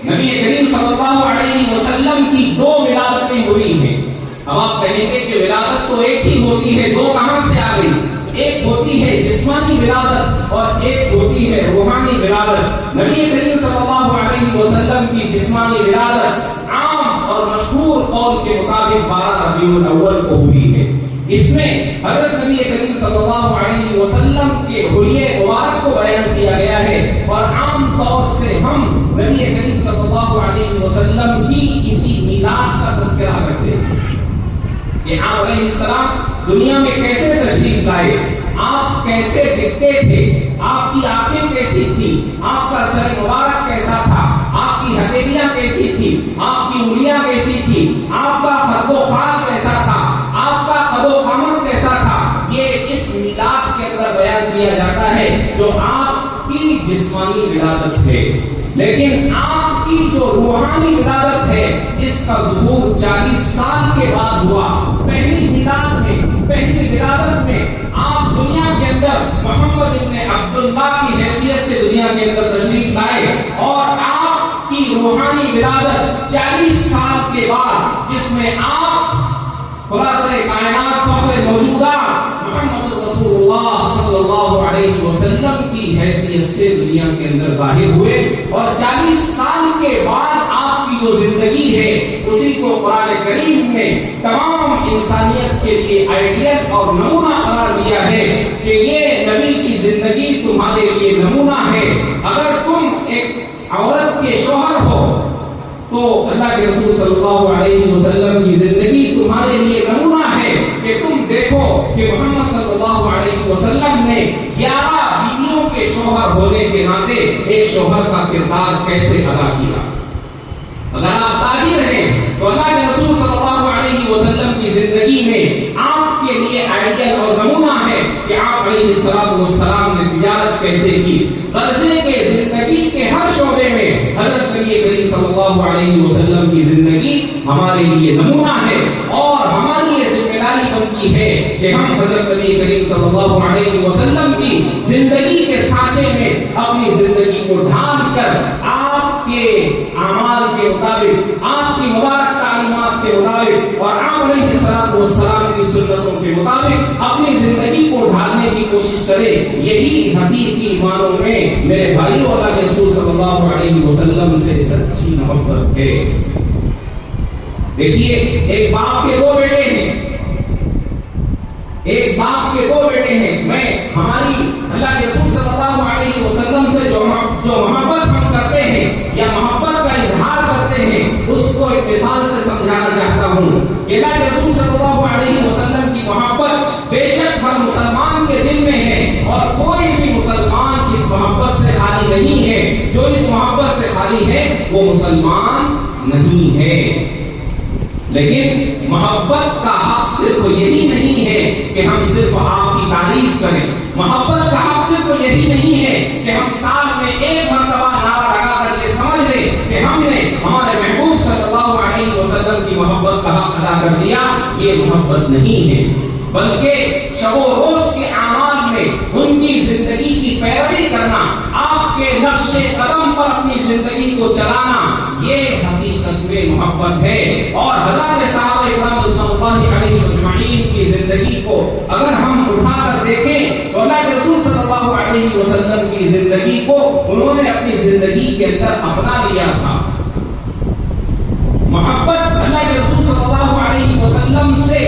नबी करीम सल्लल्लाहु अलैहि वसल्लम की 2 विलादतें हुई हैं। अब आप कहेंगे कि विलादत तो एक ही होती है, 2 कहां से आ गई? एक होती है जिस्मानी विलादत और एक होती है रूहानी विलादत। नबी करीम सल्लल्लाहु अलैहि वसल्लम की जिस्मानी विलादत आम और मशहूर कौल के मुताबिक 12 रबीउल अव्वल को हुई है। इसमें हजरत नबी करीम सल्लल्लाहु अलैहि वसल्लम के हुलिये मुबारक को बयान किया गया है और आम तौर से हम नबी करीम सल्लल्लाहु अलैहि वसल्लम की इसी मिलाद का तज़किरा करते हैं कि आप अलैहिस्सलाम दुनिया में कैसे तशरीफ लाए, आप कैसे दिखते थे, आपकी आंखें कैसी थी, आपका सर मुबारक कैसा था, आपकी हथेलियां कैसी थी, आपकी उंगलियां कैसी थी, आपका खद्दो खाल कैसा था, आपका कदो कामत कैसा था। ये इस मिलाद के अंदर बयान किया जाता है जो आपकी जिस्मानी विलादत है। लेकिन आपकी जो रूहानी विलादत है जिसका ज़ुहूर 40 साल के बाद हुआ, पहली विलादत में आप दुनिया के अंदर मोहम्मद इब्न अब्दुल्लाह की हैसियत से दुनिया के अंदर तशरीफ लाए और आपकी रूहानी विलादत 40 साल के बाद, जिसमें आप खुलासे कायनात फख्र मौजूदा मोहम्मद रसूलुल्लाह सल्लल्लाहु अलैहि वसल्लम की हैसियत से दुनिया के अंदर जाहिर हुए और 40 साल के बाद आपकी जो जिंदगी है उसी को कुरान करीम ने तमाम इंसानियत के लिए आइडियल और नमूना करार दिया है कि ये नबी की जिंदगी तुम्हारे लिए नमूना है। अगर तुम एक औरत के शौहर हो तो अल्लाह के रसूल सल्लल्लाहु अलैहि वसल्लम की जिंदगी तुम्हारे लिए नमूना है कि तुम देखो कि मोहम्मद सल्लल्लाहु अलैहि वसल्लम ने 11 बीवियों के शौहर होने के नाते एक शौहर का किरदार कैसे अदा किया। अगर आप ताजिर हैं तो अल्लाह के रसूल सल्लल्लाहु अलैहि वसल्लम की जिंदगी में आपके लिए आइडियल और नमूना है कि आप अलैहिस्सलाम ने तिजारत कैसे की। कर्जे के जिंदगी के हर शोबे में हजरत नबी करीम सल्लल्लाहु अलैहि वसल्लम की जिंदगी हमारे लिए नमूना है और हमारी ये जिम्मेदारी बनती है कि हम हजरत नबी करीम सल्लल्लाहु अलैहि वसल्लम की जिंदगी के सांचे में अपनी जिंदगी को ढाल कर आपके आमाल के मुताबिक, आपकी मुबारक तालीमात के मुताबिक और आप अलैहिस्सलाम की सुन्नतों के मुताबिक अपनी जिंदगी को ढालने की कोशिश करें। यही हकीकी मानों में मेरे भाइयों अल्लाह के रसूल सल्लल्लाहु अलैहि वसल्लम से सच्ची मोहब्बत है। देखिए, एक बाप के दो बेटे हैं, एक बाप के दो बेटे हैं। मैं हमारी अल्लाह के रसूल सल्लल्लाहु अलैहि वसल्लम से जो मोहब्बत हम करते हैं या मोहब्बत का इजहार करते हैं, उसको एक मिसाल से समझाना चाहता हूँ। अल्लाह के रसूल सल्लल्लाहु अलैहि वसल्लम की मोहब्बत बेशक हर मुसलमान के दिल में है, और कोई भी मुसलमान इस मोहब्बत से खाली नहीं है। जो इस मोहब्बत से खाली है वो मुसलमान नहीं है। लेकिन मोहब्बत का हक सिर्फ यही नहीं है कि हम सिर्फ आपकी तारीफ करें। मोहब्बत का हक सिर्फ यही नहीं है कि हम साल में एक मरतबा नारा लगा करके समझ लें कि हमने हमारे महबूब सल्लल्लाहु अलैहि वसल्लम की मोहब्बत का हक अदा कर दिया। ये मोहब्बत नहीं है, बल्कि शबो रोज के अमाल में उनकी जिंदगी की पैरवी करना, आपके नक्शे कदम पर अपनी जिंदगी को चलाना, ये हकीकत में मोहब्बत है। और हज़रत साहब इकराम रज़ियल्लाहु अलैहि अजमईन की जिंदगी को अगर हम उठाकर देखें तो अल्लाह के रसूल सल्लल्लाहु अलैहि वसल्लम की जिंदगी को उन्होंने अपनी जिंदगी के अंदर अपना लिया था। मोहब्बत अल्लाह के रसूल सल्लल्लाहु अलैहि वसल्लम से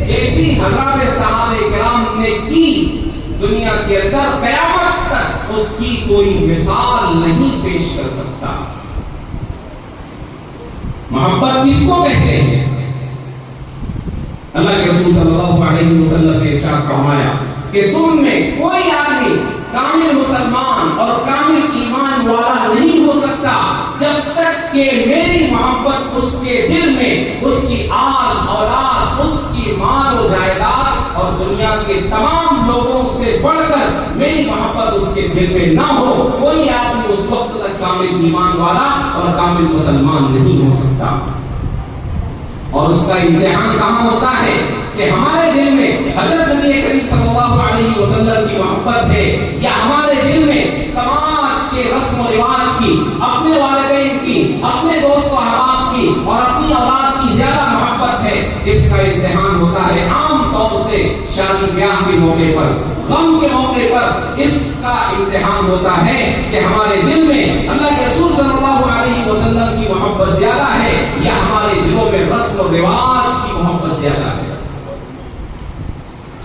जैसी हज़रत साहब इकराम ने की, दुनिया के अंदर क़यामत तक उसकी कोई मिसाल नहीं पेश कर सकता। मोहब्बत किसको कहते हैं? अल्लाह के रसूल सल्लल्लाहु अलैहि वसल्लम ने इरशाद फरमाया कि तुम में कोई आदमी कामिल मुसलमान और कामिल ईमान वाला नहीं हो सकता जब तक कि मेरी मोहब्बत उसके दिल में, उसकी आल औलाद, उसकी माल और जायदाद और दुनिया के तमाम लोगों से बढ़कर मेरी मोहब्बत उसके दिल में ना हो। कोई आदमी उस वक्त तक कामिल ईमान वाला और कामिल मुसलमान नहीं हो सकता। और उसका इम्तिहान कहाँ होता है कि हमारे दिल में हज़रत नबी करीम सल्लल्लाहु अलैहि वसल्लम की मोहब्बत है, या हमारे दिल में समाज के रस्म रिवाज की, अपने वालिदैन की, अपने दोस्त अहबाब की और अपनी औलाद की ज्यादा मोहब्बत है। इसका इम्तिहान होता है आम तौर से शादी ब्याह के मौके पर, गम के मौके पर। इसका इम्तिहान होता है कि हमारे दिल में अल्लाह के रसूल सल्लल्लाहु अलैहि वसल्लम की मोहब्बत ज्यादा है या हमारे दिलों में रस्म रिवाज की मोहब्बत ज्यादा है।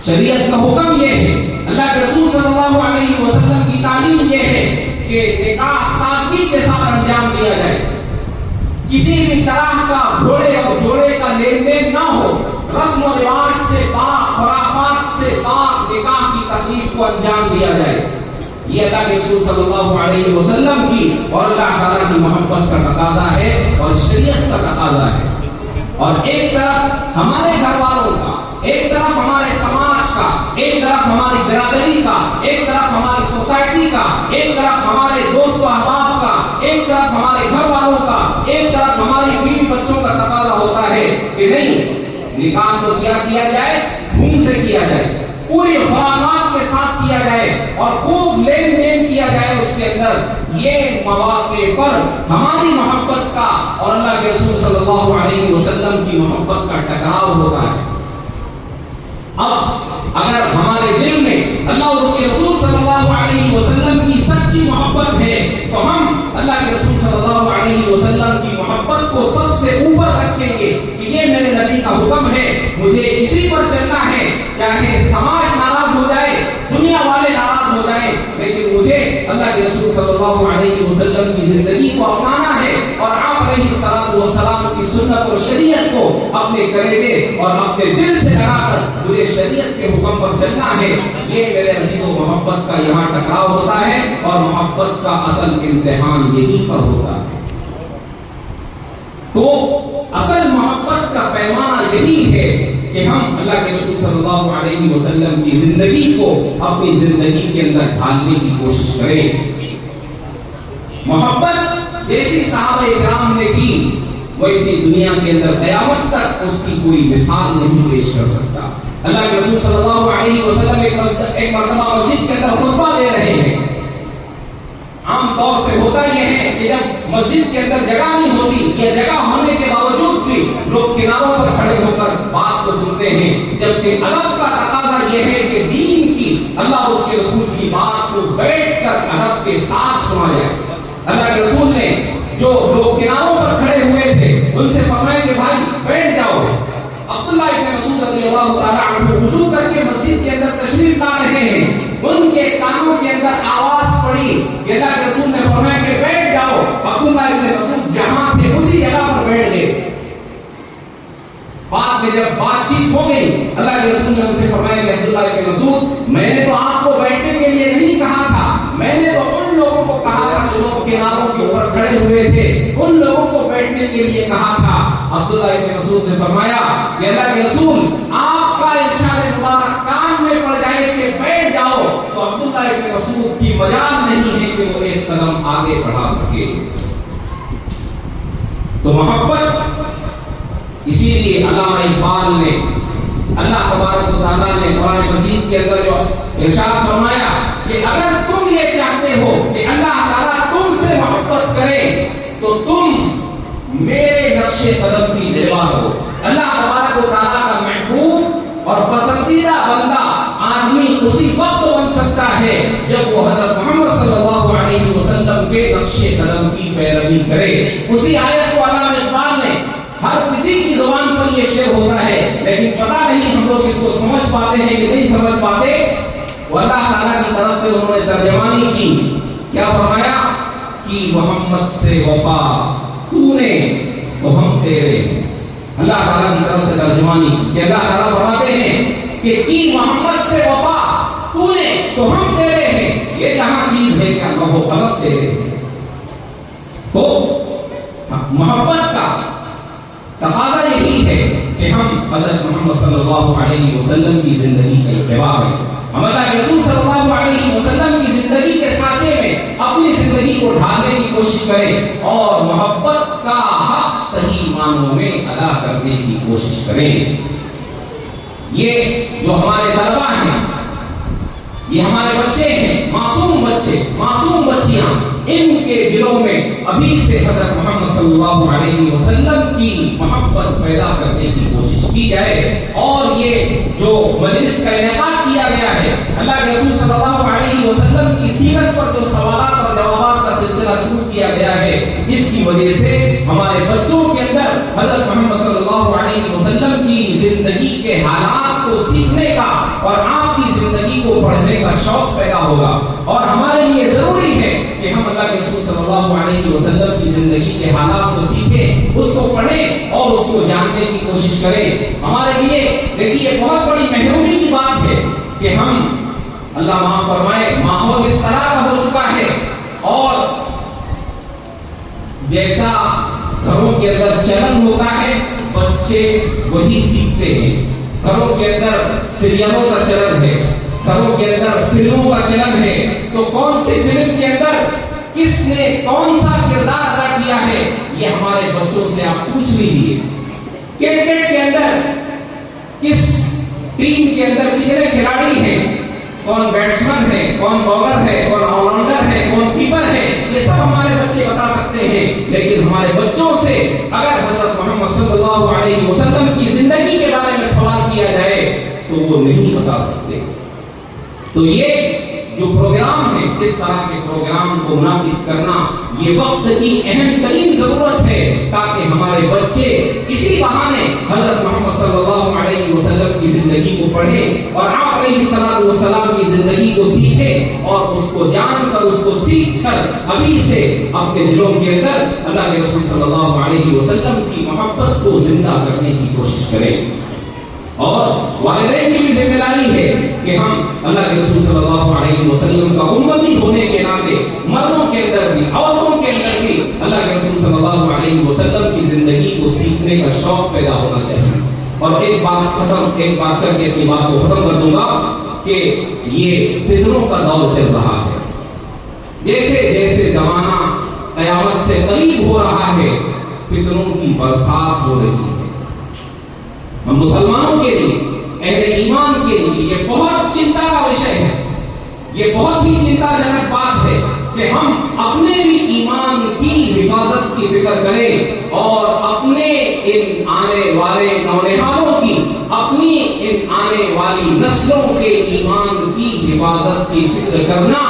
शरीयत का हुक्म यह है, अल्लाह के रसूल सल्लल्लाहु अलैहि वसल्लम की तालीम यह है कि निकाह सादगी के साथ अंजाम दिया जाए, किसी भी तरह का घोड़े और जोड़े का लेन देन ना हो, रस्म रिवाज से पाक, खुराफात से पाक निकाह की तकलीफ को अंजाम दिया जाए। ये अल्लाह के रसूल सल्लल्लाहु अलैहि वसल्लम की और अल्लाह ताला की मोहब्बत का तकाजा है और शरीयत का तकाजा है। और एक तरफ हमारे घर वालों का, एक तरफ हमारे समाज का, एक तरफ हमारी बिरादरी का, एक तरफ हमारी सोसाइटी का, एक तरफ हमारे दोस्त अहबाब का, एक तरफ हमारे घर वालों का, एक तरफ हमारी बीवी बच्चों का तकाजा होता है कि नहीं, निकाह को किया जाए, धूम से किया जाए, पूरी खुराफात के साथ किया जाए और खूब लेन देन किया जाए उसके अंदर। ये मौके पर हमारी मोहब्बत का और अल्लाह के रसूल सल्लल्लाहु अलैहि वसल्लम की मोहब्बत का टकराव होता है। अब अगर हमारे दिल में अल्लाह और उसके रसूल सल्लल्लाहु अलैहि वसल्लम की सच्ची मोहब्बत है तो हम अल्लाह के रसूल सल्लल्लाहु अलैहि वसल्लम की मोहब्बत को सबसे ऊपर रखेंगे कि ये मेरे नबी का हुक्म है, मुझे इसी पर चलना है, चाहे समाज नाराज हो जाए, दुनिया वाले नाराज हो जाए, लेकिन मुझे अल्लाह के रसूल सल्लल्लाहु अलैहि वसल्लम की जिंदगी को अपनाना है और आप अलैहिस्सलातु वस्सलाम की सुन्नत और शरीयत को अपने कलेजे और अपने दिल से लगाकर मुझे शरीयत के हुक्म पर चलना है। ये मेरे अज़ीज़ों मोहब्बत का यहाँ टकराव होता है और मोहब्बत का असल इम्तिहान यहीं पर होता है। तो असल मोहब्बत का पैमाना यही है कि हम अल्लाह के रसूल सल्लल्लाहु अलैहि वसल्लम की जिंदगी को अपनी जिंदगी के अंदर ढालने की कोशिश करें। मोहब्बत जैसी सहाबा इकराम ने की वैसी दुनिया के अंदर क़यामत तक उसकी कोई मिसाल नहीं पेश कर सकता। अल्लाह के रसूल सल्लल्लाहु अलैहि वसल्लम एक मर्तबा मस्जिद के अंदर खुतबा दे रहे हैं। आम तौर से होता यह है कि जब मस्जिद के अंदर जगह नहीं होती या जगह होने के बावजूद भी लोग किनारों पर खड़े होकर बात को सुनते हैं, जबकि अदब का तकाजा यह है कि दीन की, अल्लाह उसके रसूल की बात को बैठकर अदब के साथ सुना जाए। अल्लाह के रसूल ने जो लोग किनारों पर खड़े हुए थे उनसे फरमाया कि भाई बैठ कानों के अंदर आवाज पड़ी, अल्लाह के रसूल ने फरमाया कि बैठ जाओ। अब्दुल्लाह इब्न मसूद जहां थे उसी जगह पर बैठ गए। बाद में जब बातचीत हो गई, अल्लाह के रसूल ने उनसे फरमाया कि अब्दुल्लाह इब्न मसूद, मैंने तो आपको बैठने के लिए नहीं कहा था, मैंने तो उन लोगों को कहा था जो लोग किनारों के ऊपर खड़े हुए थे, उन लोगों को बैठने के लिए कहा था। अब्दुल्लाह इब्न मसूद ने फरमाया कि अल्लाह के रसूल, आपका इरशाद मुबारक कान में पड़ जाए कि बैठ जाओ, तो अब्दुल्लाह इब्न मसूद की मजाल नहीं है कि वो एक कदम आगे बढ़ा सके। तो मोहब्बत, इसीलिए अल्लामा इकबाल ने, अल्लाह तबारक व तआला ने कुरान मजीद के अंदर जो इरशाद फरमाया कि अगर तुम ये चाहते हो कि अल्लाह ताला तुमसे मोहब्बत करे तो तुम मेरे नक्शे कदम की निभा हो। अल्लाह तबारक व तआला का महबूब और पसंदीदा बंदा आदमी उसी वक्त बन सकता है जब वो हजरत मोहम्मद सल्लल्लाहु अलैहि वसल्लम के नक्शे कदम की पैरवी करे। उसी आयत को अल्लामा इकबाल ने, हर किसी की जुबान पर यह शेर होता है, लेकिन पता नहीं हम लोग इसको समझ पाते हैं कि नहीं समझ पाते। अल्लाह ताला की तरफ से उन्होंने तर्जमानी की, क्या फरमाया कि मोहम्मद से वफा तूने तो हम तेरे। अल्लाह ताला की तरफ से तर्जमानी कि अल्लाह ताला फरमाते हैं कि मोहम्मद से वफा तूने तो हम तेरे हैं। ये जहां चीज है क्या वो गलत तेरे। तो मोहब्बत का तकाज़ा यही है कि हम हज़रत मोहम्मद सल्लल्लाहु अलैहि वसल्लम की जिंदगी का इत्तिबा करें, हम अल्लाह के रसूल सल्लल्लाहु अलैहि वसल्लम की जिंदगी के सांचे में अपनी जिंदगी को ढालने की कोशिश करें और मोहब्बत का हक सही मानों में अदा करने की कोशिश करें। ये जो हमारे तलबा हैं, ये हमारे बच्चे हैं, मासूम बच्चे, मासूम बच्चियां, इनके दिलों में अभी से हज़रत मोहम्मद सल्लल्लाहु अलैहि वसल्लम की मोहब्बत पैदा करने की कोशिश की जाए। और ये जो मजलिस का इनेकाद किया गया है, अल्लाह के रसूल सल्लल्लाहु अलैहि वसल्लम की सीरत पर जो सवालात और जवाबात का सिलसिला शुरू किया गया है, इसकी वजह से हमारे बच्चों के अंदर हज़रत मोहम्मद सल्लल्लाहु अलैहि वसल्लम की जिंदगी के हालात को सीखने का और आपकी जिंदगी को पढ़ने का शौक पैदा होगा। और हमारे लिए जरूरी है कि हम अल्लाह के रसूल सल्लल्लाहु अलैहि वसल्लम की जिंदगी के हालात को सीखें, उसको पढ़ें और उसको जानने की कोशिश करें। हमारे लिए देखिए बहुत बड़ी महरूमी की बात है कि हम, अल्लाह माफ फरमाए, माहौल इस तरह का हो चुका है और जैसा घरों के अंदर चलन होता है बच्चे वही सीखते हैं। घरों के अंदर सीरियलों का चलन है, घरों के अंदर फिल्मों का चलन है, तो कौन सी फिल्म के अंदर किसने कौन सा किरदार अदा किया है ये हमारे बच्चों से आप पूछ लीजिए। क्रिकेट के अंदर किस टीम के अंदर कितने खिलाड़ी हैं, कौन बैट्समैन है, कौन बॉलर है, कौन ऑलराउंडर है, कौन कीपर है, ये सब हमारे बच्चे बता सकते हैं। लेकिन हमारे बच्चों से अगर हज़रत मोहम्मद सल्लल्लाहु अलैहि वसल्लम की जिंदगी के बारे में सवाल किया जाए तो वो नहीं बता सकते। तो ये जो प्रोग्राम है, इस तरह के प्रोग्राम को मुनाफिद करना ये वक्त की अहम तरीन जरूरत है, ताकि हमारे बच्चे इसी बहाने हज़रत मोहम्मद सल्लल्लाहु अलैहि वसल्लम की जिंदगी को पढ़ें और आप अलैहिस्सलाम की जिंदगी को सीखें और उसको जानकर, उसको सीखकर अभी से अपने दिलों के अंदर अल्लाह के रसूल सल्लल्लाहु अलैहि वसल्लम की मोहब्बत को जिंदा करने की कोशिश करें। और वालिदैन की भी जिम्मेदारी है कि हम अल्लाह के रसूल सल्लल्लाहु अलैहि वसल्लम का उम्मती होने के नाते मर्दों के अंदर भी, औरतों के अंदर भी अल्लाह के रसूल सल्लल्लाहु अलैहि वसल्लम की जिंदगी को सीखने का शौक पैदा होना चाहिए। और एक बात करके अपनी बात को खत्म कर दूंगा कि ये फितनों का दौर चल रहा है। जैसे जैसे जमाना कयामत से करीब हो रहा है, फितनों की बरसात हो रही है। हम मुसलमानों के लिए, अहले ईमान के लिए ये बहुत चिंता का विषय है, ये बहुत ही चिंताजनक बात है कि हम अपने भी ईमान की हिफाजत की फिक्र करें और अपने इन आने वाले नौनिहालों की, अपनी इन आने वाली नस्लों के ईमान की हिफाजत की फिक्र करना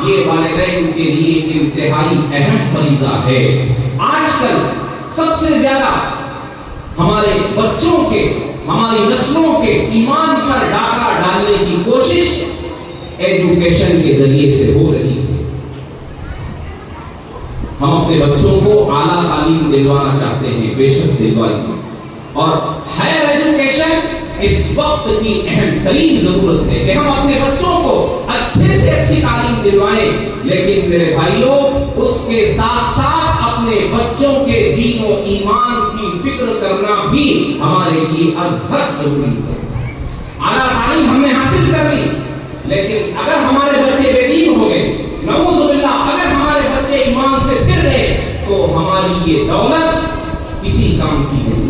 ये वालिदैन के लिए इंतहाई अहम फरीज़ा है। आजकल सबसे ज्यादा हमारे बच्चों के, हमारी नस्लों के ईमान पर डाका डालने की कोशिश एजुकेशन के जरिए से हो रही है। हम अपने बच्चों को आला तालीम दिलवाना चाहते हैं, बेशक दिलवाइए। और हायर एजुकेशन इस वक्त की अहम तरीन जरूरत है कि हम अपने बच्चों को अच्छे से अच्छी तालीम दिलवाएं, लेकिन मेरे भाइयों उसके साथ साथ अपने बच्चों के दीन और ईमान की फिक्र करना भी हमारे लिए अजहद जरूरी है। आला तालीम हमने हासिल कर ली, लेकिन अगर हमारे बच्चे बेदीन हो गए, नऊजुबिल्लाह, अगर हमारे बच्चे ईमान से फिर गए, तो हमारी ये दौलत किसी काम की नहीं।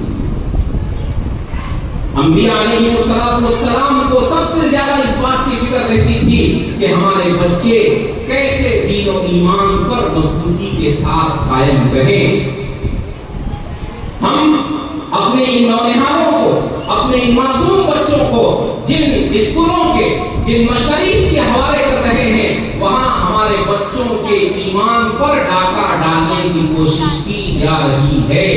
अंबिया अलैहिस्सलाम को सबसे ज्यादा इस बात की फिक्र रहती थी कि हमारे बच्चे कैसे दीन और ईमान पर मजबूती के साथ कायम रहें। हम अपने इन नौनिहालों को, अपने इन मासूम बच्चों को जिन स्कूलों के, जिन मशाइख के हवाले कर रहे हैं, वहां हमारे बच्चों के ईमान पर डाका डालने की कोशिश की जा रही है।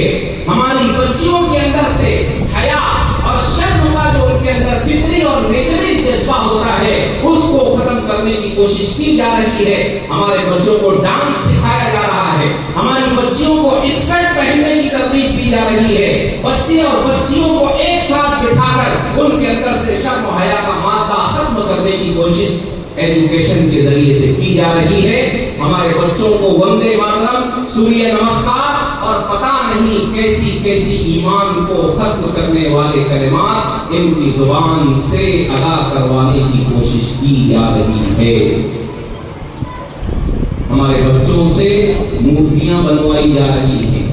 हमारी बच्चियों के अंदर से हया और शर्म का जो उनके अंदर फितरी और नेचुरल जज्बा होता है, उसको खत्म करने की कोशिश की जा रही है। हमारे बच्चों को डांस सिखाया जा रहा है, हमारी बच्चियों को स्कर्ट पहनने की तरतीब दी जा रही है। बच्चे और बच्चियों को एक साथ बिठाकर उनके अंदर से शर्म और हया का मादा खत्म करने की कोशिश एजुकेशन के जरिए से की जा रही है। हमारे बच्चों को वंदे मातरम, सूर्य नमस्कार और पता नहीं कैसी कैसी ईमान को खत्म करने वाले कलिमात इनकी जुबान से अदा करवाने की कोशिश की जा रही है। हमारे बच्चों से मूर्तियां बनवाई जा रही हैं।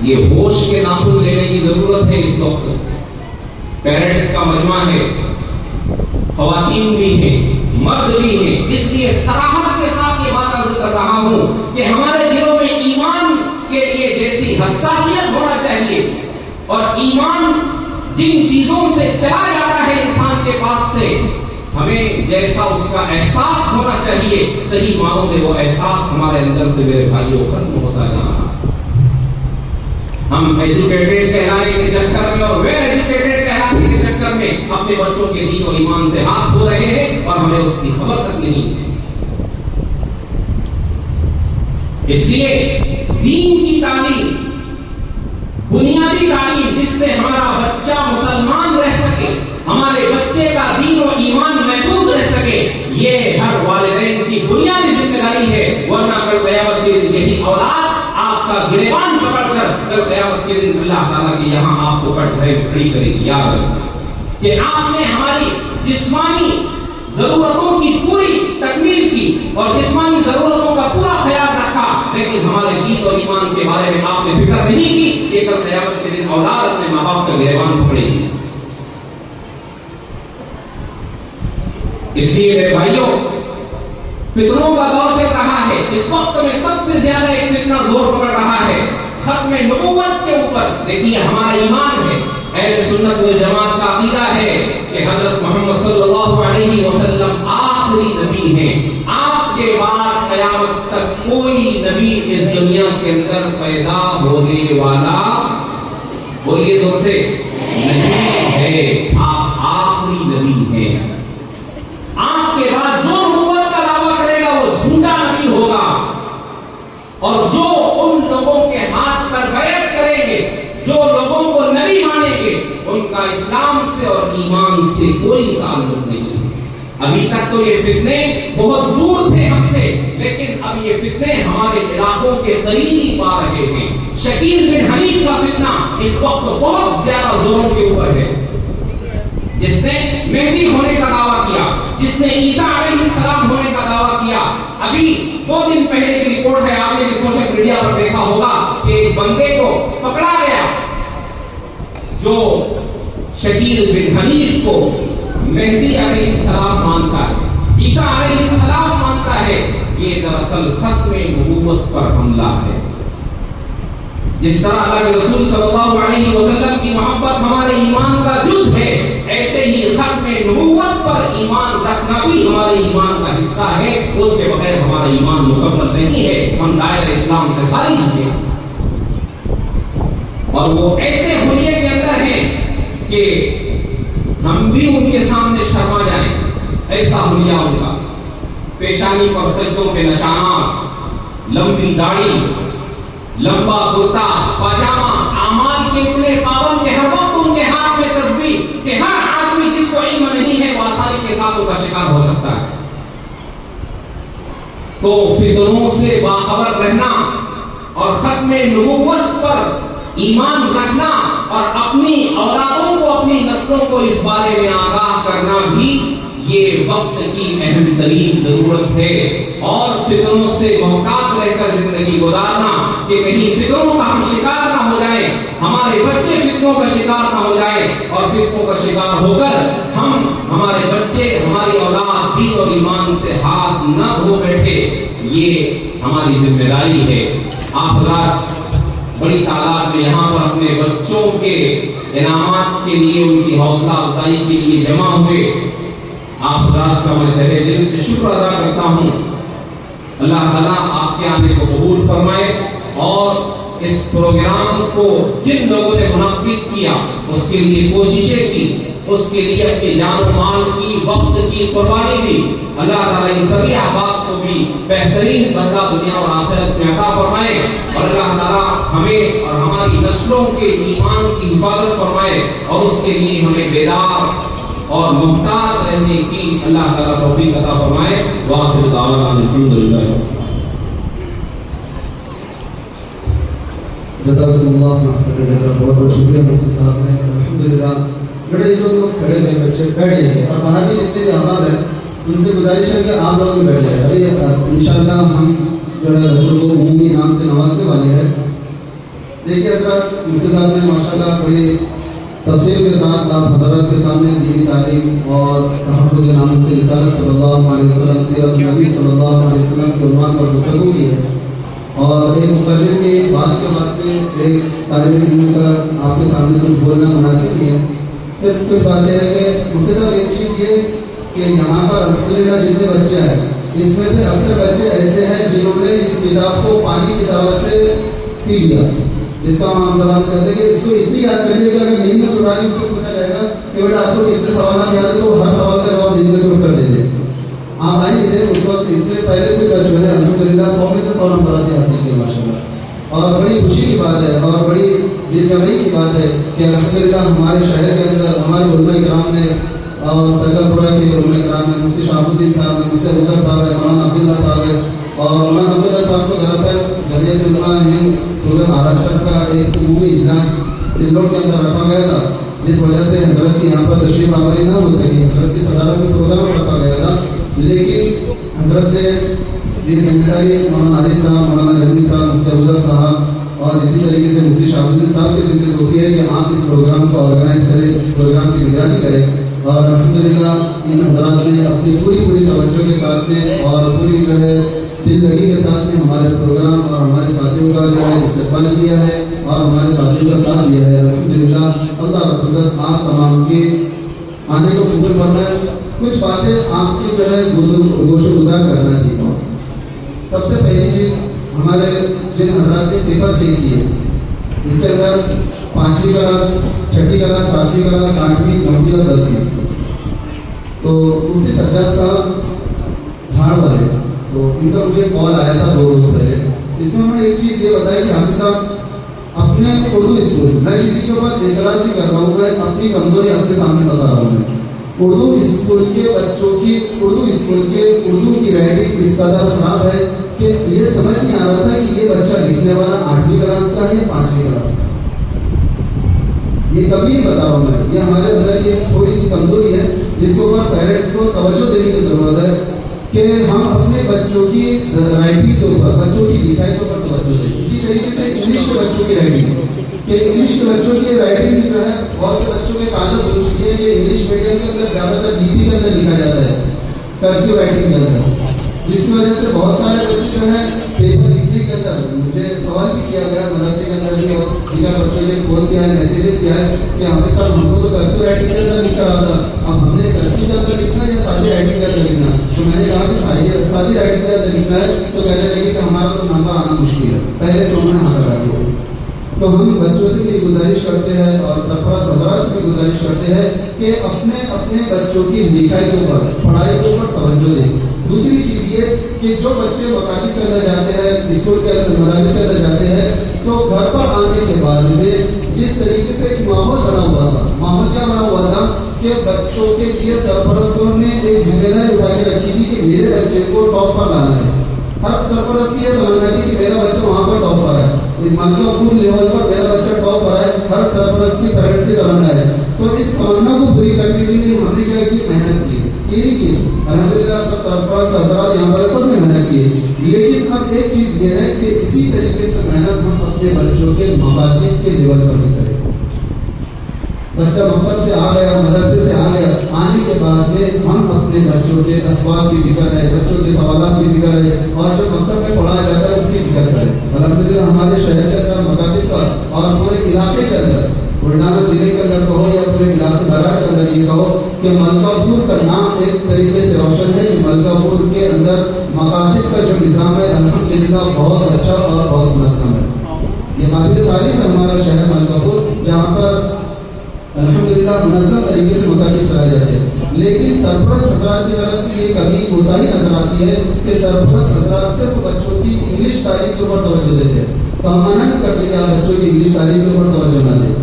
ये होश के नाखून लेने की जरूरत है इस वक्त। पेरेंट्स का मजमा है, खवातीन भी है, मर्द भी है, इसलिए सराहत के साथ ये बात अर्ज कर रहा हूं कि हमारे दिलों में ईमान के लिए जैसी हसासियत होना चाहिए और ईमान जिन चीजों से चला जाता है इंसान के पास से, हमें जैसा उसका एहसास होना चाहिए, सही मानों में वो एहसास हमारे अंदर से मेरे भाइयों खत्म होता जा रहा है। हम एजुकेटेड कहलाने के चक्कर में और वेल एजुकेटेड कहलाने के चक्कर में अपने बच्चों के दीन और ईमान से हाथ धो रहे हैं और हमें उसकी खबर तक नहीं है। इसलिए दीन की तालीम, बुनियादी तालीम, जिससे हमारा बच्चा मुसलमान रह सके, हमारे बच्चे का दीन और ईमान महफूज रह सके, ये हर वालिदैन की बुनियादी जिम्मेदारी है। वरना कल क़यामत के दिन यही औलाद आपका गिरेबान पकड़कर कल क़यामत के दिन अल्लाह ताला के यहाँ आपको खड़ी करेगी। याद रखें कि आपने हमारी जिस्मानी जरूरतों की पूरी तकमील की और जिस्मानी जरूरतों का पूरा ख्याल रखा, लेकिन हमारे दीन और ईमान के बारे में आपने फिक्र नहीं की कि कल क़यामत के दिन औलाद अपने माँ बाप का गिरेबान पकड़ेगी। इसलिए मेरे भाइयों, फितनों का दौर चल रहा है। इस वक्त में सबसे ज्यादा एक फितना जोर पकड़ रहा है खत्म नबूवत के ऊपर। देखिए, हमारा ईमान है, अहले सुन्नत वल जमात का अकीदा है कि हजरत मोहम्मद सल्लल्लाहु अलैहि वसल्लम आखिरी नबी हैं। आपके बाद क़यामत तक कोई नबी इस दुनिया के अंदर पैदा होने वाला, बोलिए जोर से, नहीं है। आप आखिरी नबी हैं। आपके बाद जो नबूवत का दावा करेगा वो झूठा नबी होगा, और जो उन लोगों के हाथ पर बैत करेंगे, जो लोगों को नबी मानेंगे, उनका इस्लाम से और ईमान से कोई ताल्लुक नहीं है। अभी तक तो ये फितने बहुत दूर थे हमसे, लेकिन अब ये फितने हमारे इलाकों के करीब आ रहे हैं। शकील बिन हनीफ का फितना इस वक्त बहुत ज्यादा जोरों के ऊपर है। जिसने मेहदी होने का दावा किया, जिसने ईसा अलैहिस्सलाम होने का दावा किया। अभी 2 दिन पहले की रिपोर्ट है, आपने भी सोशल मीडिया पर देखा होगा कि एक बंदे को पकड़ा गया जो शकील बिन हनीफ को मेहदी अलैहिस्सलाम मानता है, ईसा अलैहिस्सलाम मानता है। ये दरअसल खत्म नबूवत पर हमला है। जिस तरह अल्लाह के रसूल सल्लल्लाहु अलैहि वसल्लम की मोहब्बत हमारे ईमान का जुज़ है, ऐसे ही खत्म नबूवत पर ईमान रखना भी हमारे ईमान का हिस्सा है। उसके बगैर हमारा ईमान मुकम्मल नहीं है, हम दायरे इस्लाम से खारिज हैं। और वो ऐसे हुलिये के अंदर हैं कि हम भी उनके सामने शर्मा जाएं, ऐसा हुलिया उनका। पेशानी पर सजदों के निशानात, लंबी दाढ़ी, लंबा कुर्ता पाजामा, आमाल के इतने पावन के हर वक्त उनके हाथ में तस्बीह कि हर आदमी जिसको इल्म नहीं है वो आसानी के साथ उनका शिकार हो सकता है। तो फितनों से बाखबर रहना और खत्मे नबुव्वत पर ईमान रखना और अपनी औलादों को, अपनी नस्लों को इस बारे में आगाह करना भी ये वक्त की अहम तरीन जरूरत है। और फितनों से मोहतात रहकर जिंदगी गुजारना कि कहीं फितनों का हम शिकार ना हो जाए, हमारे बच्चे फितनों का शिकार ना हो जाए और फितनों का शिकार होकर हम, हमारे बच्चे, हमारी औलाद दीन और ईमान से हाथ न धो बैठे, ये हमारी जिम्मेदारी है। आप बड़ी तादाद में यहाँ पर अपने बच्चों के इनामात के लिए, उनकी हौसला अफजाई के लिए जमा हुए। आप रात का मैं तहे दिल से शुक्र अदा करता हूँ। अल्लाह ताला आपके आने को कबूल फरमाए और इस प्रोग्राम को जिन लोगों ने मुनक्किद किया, उसके लिए कोशिशें की, उसके लिए अपनी जान माल की, वक्त की कुर्बानी दी। अल्लाह ताला इन सभी अहबाब को भी बेहतरीन बदला दुनिया और आखिरत में अता फरमाए और अल्लाह ताला हमें और हमारी नस्लों के ईमान की हिफाजत फरमाए और उसके लिए हमें बेदार और मुहताज रहने की अल्लाह ताला तौफीक अता फरमाए। वाखिर दावाना अल्हम्दुलिल्लाह। जज़ाकल्लाह खैर। बहुत बहुत शुक्रिया मुफ्ती साहब ने। अल्हम्दुलिल्लाह बड़े जो लोग खड़े हुए बच्चे बैठ जाइए और बाहर भी जितने भी अहबाब हैं उनसे गुजारिश है कि आप लोग भी बैठ जाए। अभी इंशाअल्लाह हम जो है बच्चों को उम्मी इनाम से नवाजने वाले हैं। देखिए हज़रात, मुफ्ती साहब ने माशाअल्लाह बड़ी तफसील के साथ आप हज़रात के सामने दीनी तालीम और तहफ़्फ़ुज़ नाम से रिसालत सल्लल्लाहु अलैहि वसल्लम, सीरत नबी सल्लल्लाहु अलैहि वसल्लम के उन्वान पर गुफ्तगू की है। और एक मुक़र्रिर की बात के बाद में एक तालिब इल्म का आपके सामने कुछ बोलना मुनासिब नहीं है। सिर्फ कुछ बातें हैं कि मुफ्ती साहब एक चीज़ ये कि यहाँ पर अल्हम्दुलिल्लाह जितने बच्चे हैं इसमें से अक्सर बच्चे ऐसे हैं जिन्होंने इस किताब को पानी की तरह से पी लिया, जिसका हम जबान कहते हैं कि इसको इतनी याद करिए कि अगर नींद में सुना के उससे पूछा जाएगा कि बेटा आपको कितने सवाल याद है तो हर सवाल का जवाब नींद में सुन कर दीजिए। आप आएंगे उस वक्त इसमें पहले कोई बच्चों ने अल्हम्दुलिल्लाह 100 में से 100 नंबर हासिल किए माशाल्लाह। और बड़ी खुशी की बात है और बड़ी दिलजमई की बात है कि अल्हम्दुलिल्लाह हमारे शहर के अंदर हमारे उलमा इकराम ने और सरकलपुरा के उलमा इकराम में मुफ्ती शाहबुद्दीन साहब है, मुफ्ती अबूजर साहब है, मौलाना अब्दुल्ला साहब है और मौलाना अब्दुल्ला साहब को दरअसल जमीयत उलमा हिंद सूबे महाराष्ट्र का एक उमूमी इजलास सिल्लोड के अंदर रखा गया था, जिस वजह से हजरत की यहाँ पर तशरीफ आवरी ना हो सकी। हजरत की सदारत में प्रोग्राम रखा गया था, लेकिन हजरत ने ये जिम्मेदारी मौलाना आरिफ साहब, मौलाना जमील साहब, मुफ्ती अबूजर साहब और इसी तरीके से मुफ्ती शाहबुद्दीन साहब के जिम्मे सौंपी है कि आप इस प्रोग्राम को ऑर्गेनाइज करें, इस प्रोग्राम की निगरानी करें। और अल्हम्दुलिल्लाह इन हजरात ने अपनी पूरी तवज्जो के साथ में और पूरी जो है दिल लगी के साथ में हमारे प्रोग्राम और हमारे साथियों का जो है इस्तेमाल किया है और हमारे साथियों का साथ दिया है। अल्हम्दुलिल्लाह अल्लाह रब्बुल आप तमाम के आने को कबूल फरमाए। कुछ बातें आपकी जो है गोशोगुजार करना थी। सबसे पहली चीज़, हमारे जिन हजरात ने पेपर चेक किए इसके अंदर 5वीं क्लास, 6ठी क्लास, 7वीं क्लास, 8वीं, 9वीं और 10वीं, तो मुफ्ती सज्जाद साहब धाड़ वाले, तो इनका मुझे कॉल आया था 2 रोज पहले। इसमें उन्होंने एक चीज़ ये बताई कि हाफिज साहब अपने उर्दू स्कूल, मैं किसी के ऊपर एतराज़ नहीं कर रहा हूँ, मैं अपनी कमजोरी अपने सामने बता रहा हूँ। उर्दू स्कूल के बच्चों की उर्दू की राइटिंग इस कदर खराब है कि ये समझ नहीं आ रहा था कि ये बच्चा लिखने वाला 8वीं क्लास का है या 5वीं क्लास का। ये कभी नहीं बता रहा हूँ मैं, ये हमारे अंदर की थोड़ी सी कमजोरी है जिसके ऊपर पेरेंट्स को तवज्जो देने की जरूरत है कि हम अपने बच्चों की राइटिंग के ऊपर, बच्चों की लिखाई के ऊपर तवज्जो दें। इसी तरीके से इंग्लिश के बच्चों की राइटिंग, कि इंग्लिश के बच्चों की राइटिंग जो है बहुत से बच्चों के आदत हो चुकी है कि इंग्लिश मीडियम के अंदर ज़्यादातर लिपि के अंदर लिखा जाता है, कर्सिव राइटिंग के अंदर, जिसकी वजह से बहुत सारे बच्चे जो है पेपर लिखने के अंदर, मुझे सवाल भी किया गया मदरसे के अंदर भी और सीधा बच्चों ने फोन किया है, मैसेजेस किया है कि हमारे साथ हमको तो कर्सिव राइटिंग के अंदर लिखा रहा था, अब हमने कर्सिव के अंदर लिखना या सादी राइटिंग के अंदर लिखना। तो मैंने कहा कि सादी राइटिंग के अंदर लिखना है, तो कहने लगे कि हमारा तो नंबर आना मुश्किल है, पहले से उन्होंने हाथ लगा दिया। तो हम बच्चों से भी गुजारिश करते हैं और सरपरस्त हजरात से भी गुजारिश करते हैं कि अपने अपने बच्चों की लिखाई के ऊपर, पढ़ाई के ऊपर तवज्जो दें। दूसरी चीज़ ये कि जो बच्चे मकातब के अंदर जाते हैं, स्कूल के अंदर, मदरसे के अंदर जाते हैं, तो घर पर आने के बाद में जिस तरीके से एक माहौल बना हुआ था, माहौल क्या बना हुआ था कि बच्चों के लिए सरपरस्तों ने एक जिम्मेदारी उठा के रखी थी कि मेरे बच्चे को टॉप पर लाना है। हर सरपरस्त की यह तमन्ना थी कि मेरा बच्चा वहाँ पर टॉप पर है, मानकापुर लेवल पर मेरा बच्चा टॉप पर है, हर सरपरस्त की पेरेंट्स की तमन्ना है। तो इस तमन्ना को पूरी करने के लिए हमने क्या की, मेहनत की, ये नहीं की। अल्हम्दुलिल्लाह सब सरपरस्त हजरात यहाँ पर सब ने मेहनत की। लेकिन अब एक चीज़ ये है कि इसी तरीके से मेहनत हम अपने बच्चों के मकातिब के लेवल पर भी करें। बच्चा मकतब से आ गया, मदरसे से आ गया, आने के बाद में हम अपने बच्चों के अस्वाद की फिक्र है, बच्चों के सवालात की फिक्र है, और जो मकतब में पढ़ाया जाता है उसकी फिक्र करें। अल्हम्दुलिल्लाह हमारे शहर के अंदर मकातिब का और पूरे इलाके के अंदर, बुलढाना जिले के अंदर कहो या पूरे इलाके बरार के अंदर ये कहो कि मलकापुर का नाम एक तरीके से रोशन है कि मलकापुर के अंदर मकातिब का जो निज़ाम है अल्हम्दुलिल्लाह बहुत अच्छा और बहुत मुनज़्ज़म है। ये काबिल तारीफ है हमारा शहर मलकापुर, जहाँ पर अल्हम्दुलिल्लाह मुनज़्ज़म तरीके से मकातिब चलाए जाते हैं। लेकिन सरपरस्त हजरात की तरफ से ये कभी कोताही नजर आती है कि सरपरस्त हजरात सिर्फ बच्चों की इंग्लिश तारीफ के ऊपर तवज्जो देते हैं। तो हम मना नहीं करते कि आप बच्चों की इंग्लिश तारीफ के ऊपर तवज्जो ना दें,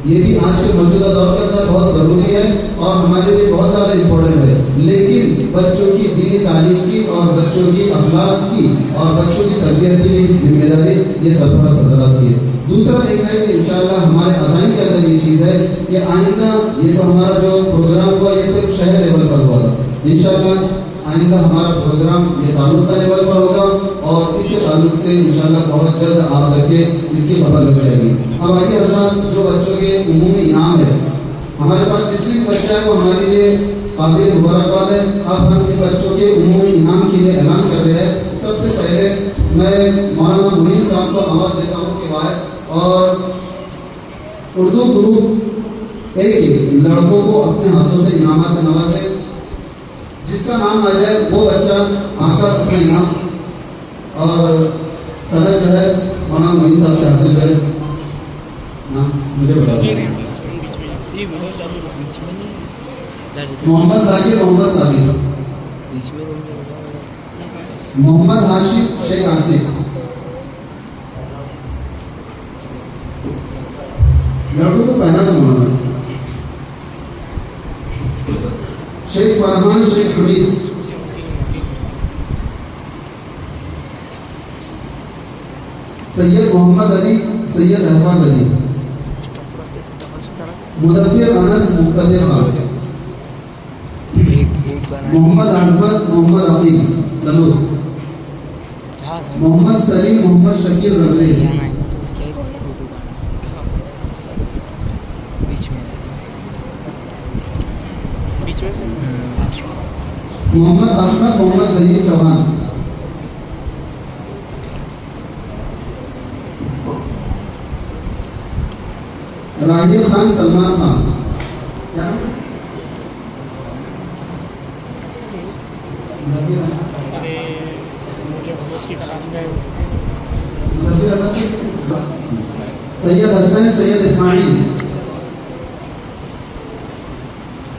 ये भी आज के मौजूदा दौर के अंदर बहुत ज़रूरी है और हमारे लिए बहुत ज़्यादा इम्पोर्टेंट है। लेकिन बच्चों की दीनी तालीम की और बच्चों की अखलाक की और बच्चों की तरबियत की जिम्मेदारी ये सरपरस्त हजरात की है। दूसरा एक है कि इंशाअल्लाह हमारे अज़ाइन के अंदर ये चीज़ है कि आइंदा ये तो हमारा जो प्रोग्राम हुआ ये सिर्फ शहर लेवल पर हुआ था, इंशाअल्लाह आइंदा हमारा प्रोग्राम ये तालुका लेवल पर होगा और इसके ताल्लुक से इंशाअल्लाह बहुत जल्द आप तक के इसकी खबर लग जाएगी। अब आइए हजरात, जो बच्चों के उमूमी इनाम है, हमारे पास जितने भी बच्चे हैं वो हमारे लिए काबिल मुबारकबाद है। अब हम इन बच्चों के उमूमी इनाम के लिए ऐलान कर रहे हैं। सबसे पहले मैं मौलाना मुहीन साहब को आवाज़ देता हूँ कि वाह, और उर्दू ग्रुप ए के लड़कों को अपने हाथों से इनामात से नवाजे। जिसका नाम आ जाए वो बच्चा आकर अपना इनाम और सदर जो है मौलाना मुहीन साहब से हासिल करे। ना मुझे बता दो, मोहम्मद जाकिर, मोहम्मद साबिर, मोहम्मद हाशिफ, शेख आसिफ। लड़कों को पहना तो मोहम्मद, शेख फरहान, शेख हमीद, सैयद मोहम्मद अली, सैयद अहफाज अली, मुदब्बिर अनस मुक्तदिर खान, मोहम्मद अजमत, मोहम्मद अकीब दलूर, मोहम्मद सलीम, मोहम्मद शकीर रगरेज, मोहम्मद अहमद, मोहम्मद जहीर चौहान, राहिल खान, सलमान खान, सैयद हसन, सैयद इस्माइल,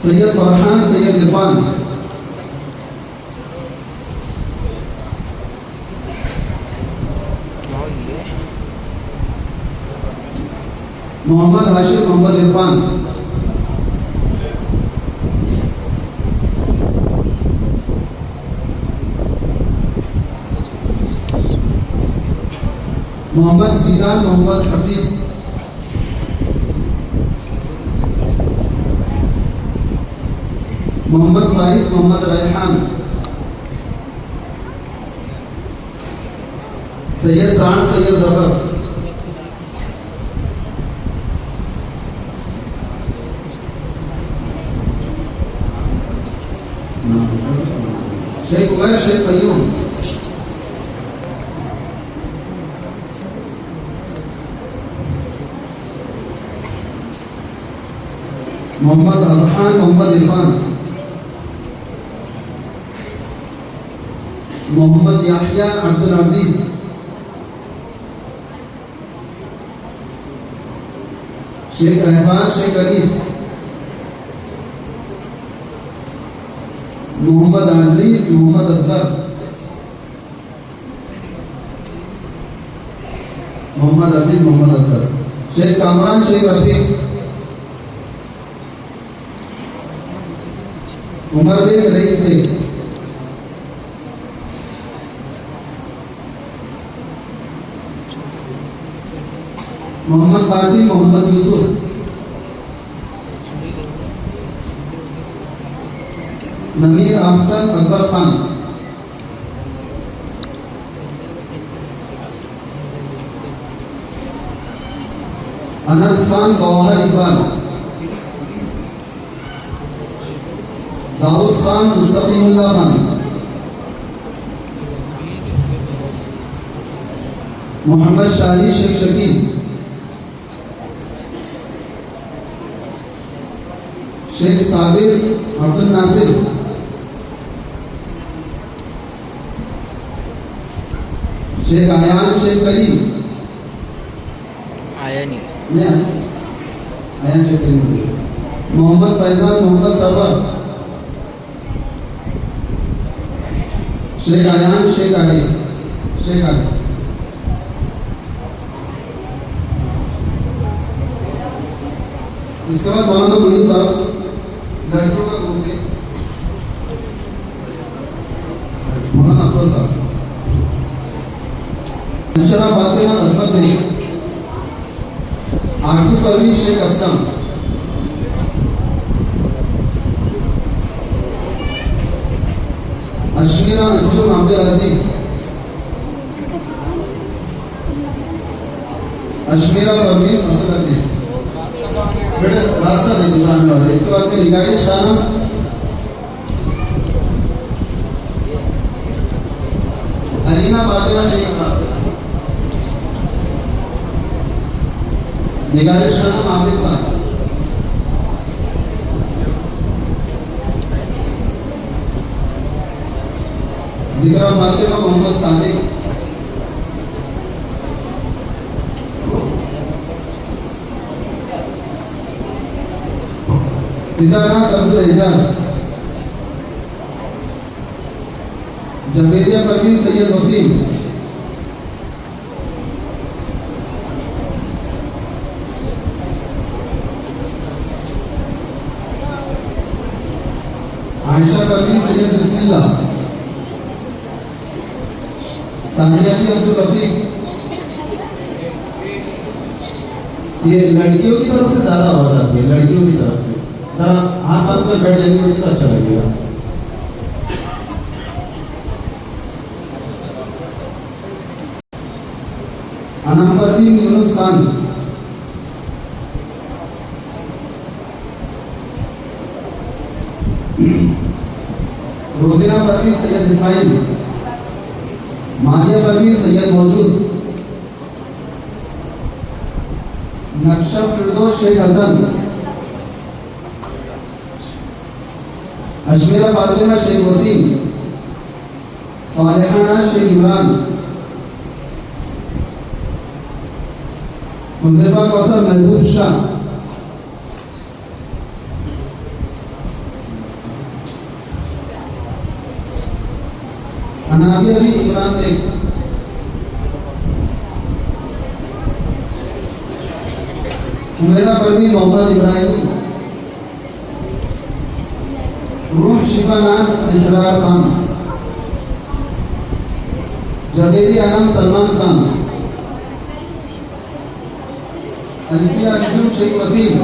सैयद फरहान, सैयद इरफान, मोहम्मद हाशिम, मोहम्मद इरफान, मोहम्मद सीदान, मोहम्मद हफीज, मोहम्मद फारिस, मोहम्मद रेहान, सैयद साण, सैयद जफर, शेख उमर, शेख कयूम, मोहम्मद अजहान, मोहम्मद इरफान, मोहम्मद याहिया, अब्दुल अजीज, शेख अहबाज शेख अनीस, मोहम्मद अजीज मोहम्मद असगर, मोहम्मद अजीज Mohammad Asghar, Sheikh Kamran Sheikh Rafiq, Umar bag rice bag, Mohammad Qasim Mohammad Yusuf, नमीर अहसन अकबर खान, अनस खान गौहर इकबाल, दाऊद खान मुस्तकीमुल्लाह खान, मोहम्मद शाही शेख शकील, शेख साबिर अब्दुल नासिर, शेख आयान शेख करीम, आयानी आयान शेख करीम, मोहम्मद फैजान मोहम्मद सरवर, शेख आयान शेख आरिफ, शेख आरिफ, इसके बाद मौलाना मोहित साहब लड़कियों का ग्रुप है, मौलाना अफरोज साहब, नशरा फातिमा असमत नहीं, आरजू परवीन शेख असलम, अशमीरा अंजुम अब्दुल अजीज, अशमीरा परवीन अब्दुल अजीज, बेटा रास्ता दे जाने वाले। इसके बाद में निगाहे शाना, अलीना फातिमा शेख खान, निगाहे शाना माफिद खान, जिक्रा फातिमा मोहम्मद सादिक, फिजाना अब्दुल एजाज, जबेरिया परवीन सैयद वसीम, आयशा परवीन सैयद बिस्मिल्लाह, सानिया अब्दुल रफीक। ये लड़कियों की तरफ से ज्यादा आवाज आती है, लड़कियों की तरफ से जरा हाथ हाथ में बैठ जाएंगे तो अच्छा लगेगा। अनम परवीन यूनुस खान, रोजीना परवीन सैयद इस्माइल, मारिया परवीन सैयद मौजूद, नक्शा फिरदौस शेख हसन, अशमीरा फातिमा शेख वसीम, सालिहाना शेख इमरान, मुज़फ़्फ़र कौसर महबूब शाह, अनाबिया भी इमरान बेग, हुमैरा परवीन मोहम्मद इब्राहिम, रूह शिफा नाज इजरार खान, जबेरी आलम सलमान खान, अल्फिया अंजुम शेख वसीम,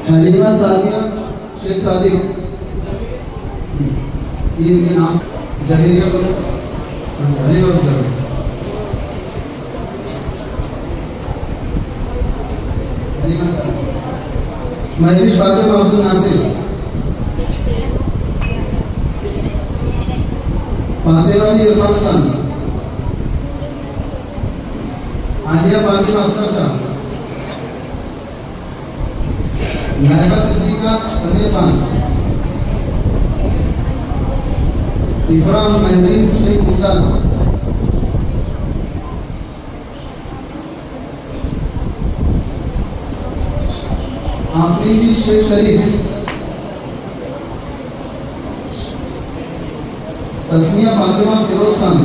हलीमा सादिया शेख सादिक, ये इनके नाम जबेरिया को हलीमा को महविश फातिमा अब्दुल नासिर, फातिमा भी इरफान खान, आलिया फातिमा अफसर शाह, नायबा सिद्दीका समीर खान, इफराम महरीन शेख मुमताज, आफरीदी शेख शरीफ, तस्मिया फातिमा फिरोज खान,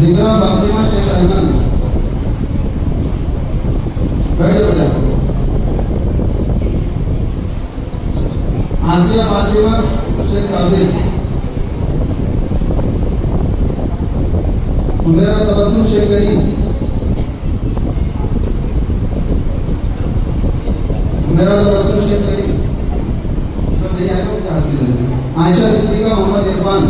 जिगरा फातिमा शेख अहमद, बैठ जाओ। आसिया फातिमा शेख साबिर, उमेरा तबस्सुम शेख करीम, उमेरा तबस्सुम शेख करीम, जो नहीं आया वो क्या आयशा सिद्दीका मोहम्मद इरफान,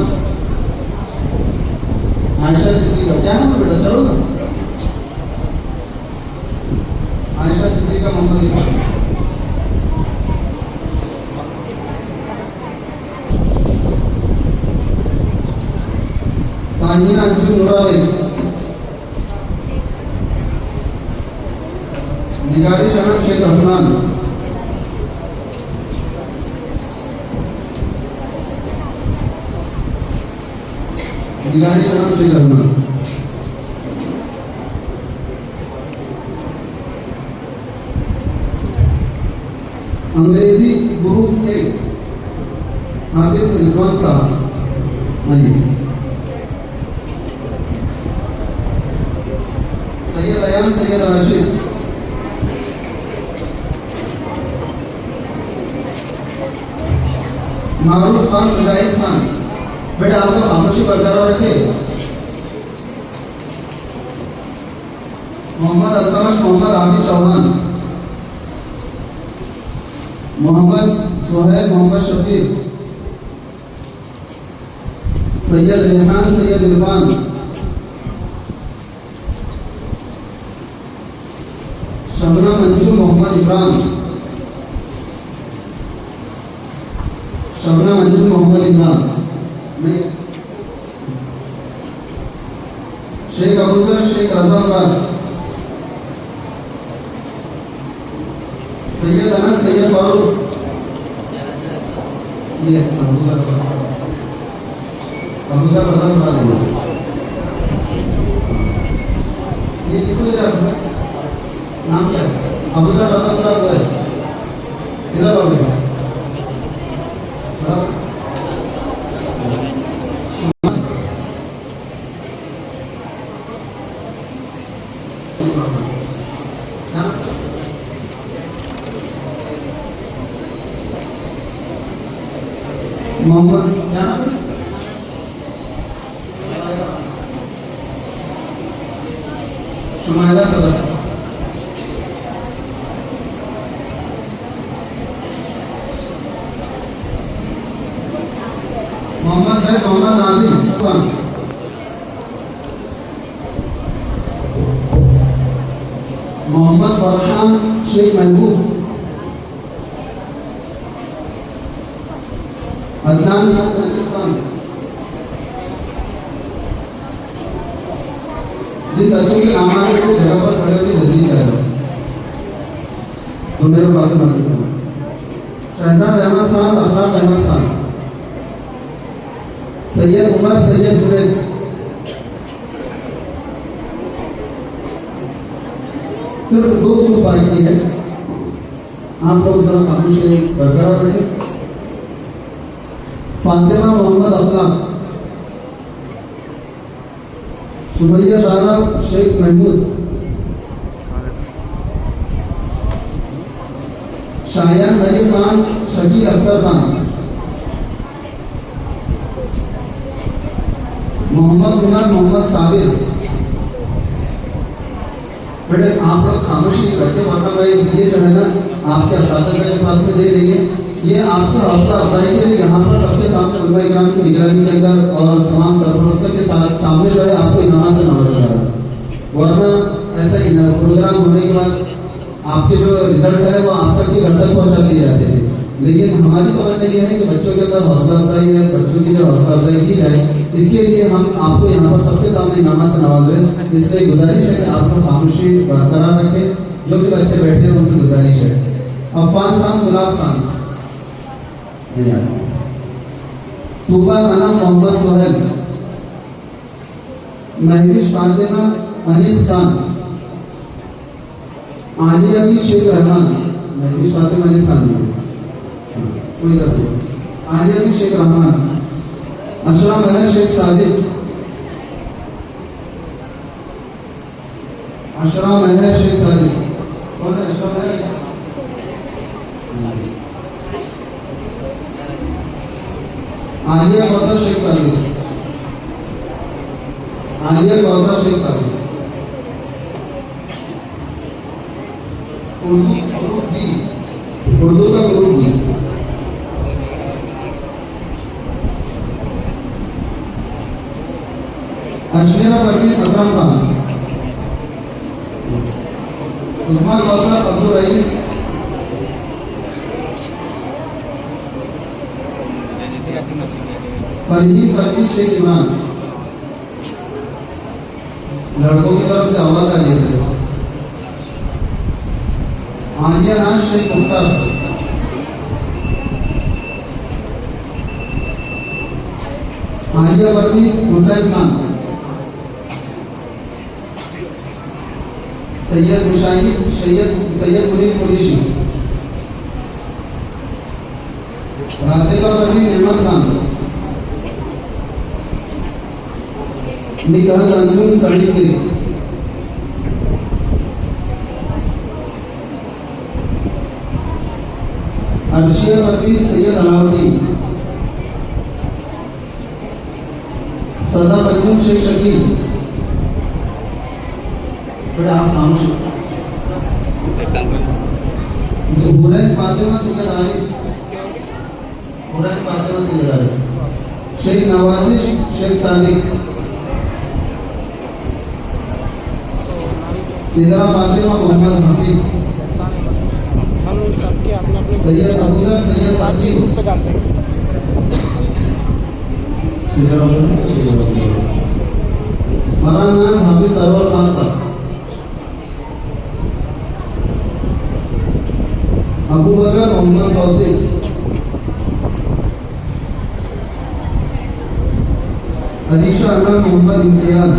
आयशा सिद्दीका क्या है बेटा, चलो ना, आयशा सिद्दीका मोहम्मद इरफान, सानिया अंजुम नूरावली, निगारी शरण शेख रहमान, निगारी शरण शेख रहमान, अंग्रेजी ग्रुप 1 हाफिज रिजवान साहब, आइए। सैयद अयान सैयद राशिद, मारूफ खान मुजाहिद खान, बेटा आपको खामोशी बरकरार रखे। मोहम्मद अल्तमश मोहम्मद आबिद चौहान, मोहम्मद सोहेल मोहम्मद शफीर, सैयद रेहान सैयद इरफान, शबना मंजूर मोहम्मद इमरान, शबना मंजूर मोहम्मद इमरान नहीं, शेख अबूजर शेख रजा मुराद, सैयद अनस सैयद फारूक, ये अबूजर रजा मुराद है, ये किसको दे रहा है, नाम क्या है, अबूजर रजा मुराद है, इधर आओ बेटा, मोहम्मद क्या नाम है, शुमाइला सदर, मोहम्मद जैद मोहम्मद नाजिम, मोहम्मद फरहान शेख महबूब, अदनान खान पाकिस्तान, जिन बच्चों की आमार को जगह पर खड़े होकर जल्दी से आए तो मेरे बात मत करो। शहजाद अहमद खान, अफराद अहमद खान, सैयद उमर सैयद जुनैद, सिर्फ 2 ग्रुप बाकी है, आप लोग जरा खामोशी बरकरार रखें। फातिमा मोहम्मद अफलाक, सुमैया ज़हरा शेख महमूद, शायान अली खान शकील अख्तर खान, मोहम्मद उमर मोहम्मद साबिर। बेटे आप लोग खामोशी रखे, वरना भाई ये जो है ना आपके असातिज़ा के पास में दे देंगे, ये आपकी हौसला अफजाई के लिए यहाँ पर सबके सामने उलमा इकराम की निगरानी के अंदर और तमाम सरपरस्तों के साथ सामने जो है आपको इनाम से नवाजा जा रहा है। वरना ऐसा प्रोग्राम होने के बाद आपके जो रिजल्ट है वो आप तक की घर तक पहुँचा दिए जाते थे, लेकिन हमारी तमन्ना ये है कि बच्चों के अंदर हौसला अफजाई है, बच्चों की जो हौसला अफजाई की जाए, इसके लिए हम आपको यहाँ पर सबके सामने इनाम से नवाजें। इसलिए गुजारिश है कि आप लोग खामोशी बरकरार रखें, जो भी बच्चे बैठे हैं उनसे गुजारिश है। अफान खान, गुलाब खान, नहीं आया। तूबा अना मोहम्मद सोहेल, महविश फातिमा अनीस खान, आलिया की शेख रहमान, महविश फातिमा अनीस खान नहीं कोई तरह, आलिया की शेख रहमान, अशरा महर शेख सादिक, अशरा महर शेख सादिक, कौन है अशरा महर? आलिया कौसर शेख सादिक, आलिया कौसर शेख सादिक। उर्दू ग्रुप बी, उर्दू का group B, अशमीरा Parveen Akram Khan, Usman Kausar Abdul rice, फरहीद Parveen Sheikh Imran. लड़कों की तरफ से आवाज आ रही है। आलिया नाज शेख मुख्तार, आलिया परवीन हुसैन खान, सैयद मुशाहिद सैयद मुनीर कुरैशी, राशिका परवीन अहमद खान, निकाह अंजुम सड़ीके, अर्शिया परवीन सैयद अलाउद्दीन, सदा अंजुम शेख शकील। बड़े आप खामोश हुरैन फातिमा सैयद आरिफ, हुरैन फातिमा सैयद आरिफ, शेख नवाजिश शेख सादिक, सैयदा फातिमा मोहम्मद हफीज, सैयद अबूजर सैयद तस्लीम, मौलाना हाफिज सरवर खान साहब, अबू बकर मोहम्मद तौसीफ, अलीशा अनवर मोहम्मद इम्तियाज,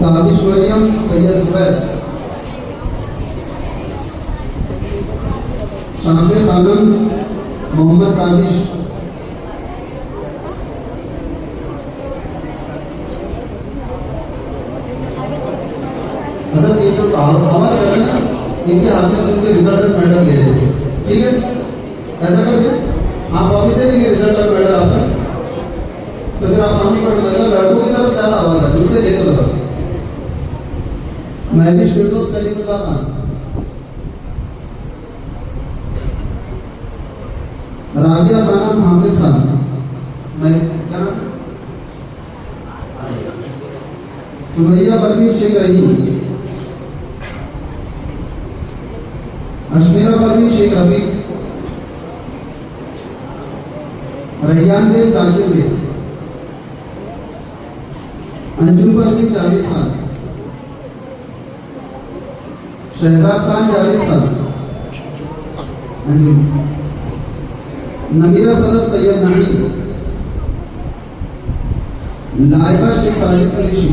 ताबिश मरियम सैयद जुबैर, शाफे खानम मोहम्मद ताबिश, हजरत ये जो आवाज कर रहे हैं ना, इनके हाथ में से उनके रिजल्ट मेडल ले लेंगे, ठीक है? ऐसा करके आप वापिस दे देंगे रिजल्ट और मेडल आपका, तो फिर आप काम नहीं कर देगा। लड़कों की तरफ ज्यादा आवाज है, दूसरे देखो जरा। महविश फिरदौस कलीमुल्लाह खान, राबिया खानम हाफिज खान, मैं क्या नाम? सुमैया परवीन शेख रहीम, अशमीरा परवीन शेख रफीक, रैयान बेग जाकिर बेग, अंजुम परवीन जावेद खान, शहजाद खान जावेद खान, अंजुम, नमीरा सदफ सैयद नईम, लाइबा शेख साजिद कुरैशी,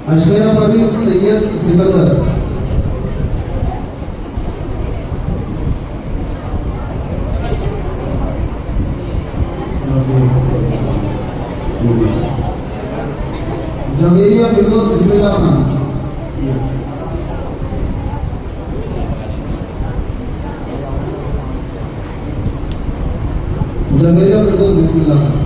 अशमीरा परवीन सैयद सिकंदर, जवेरिया फिरदौस बिस्मिल्लाह खान, जवेरिया फिरदौस बिस्मिल्लाह खान,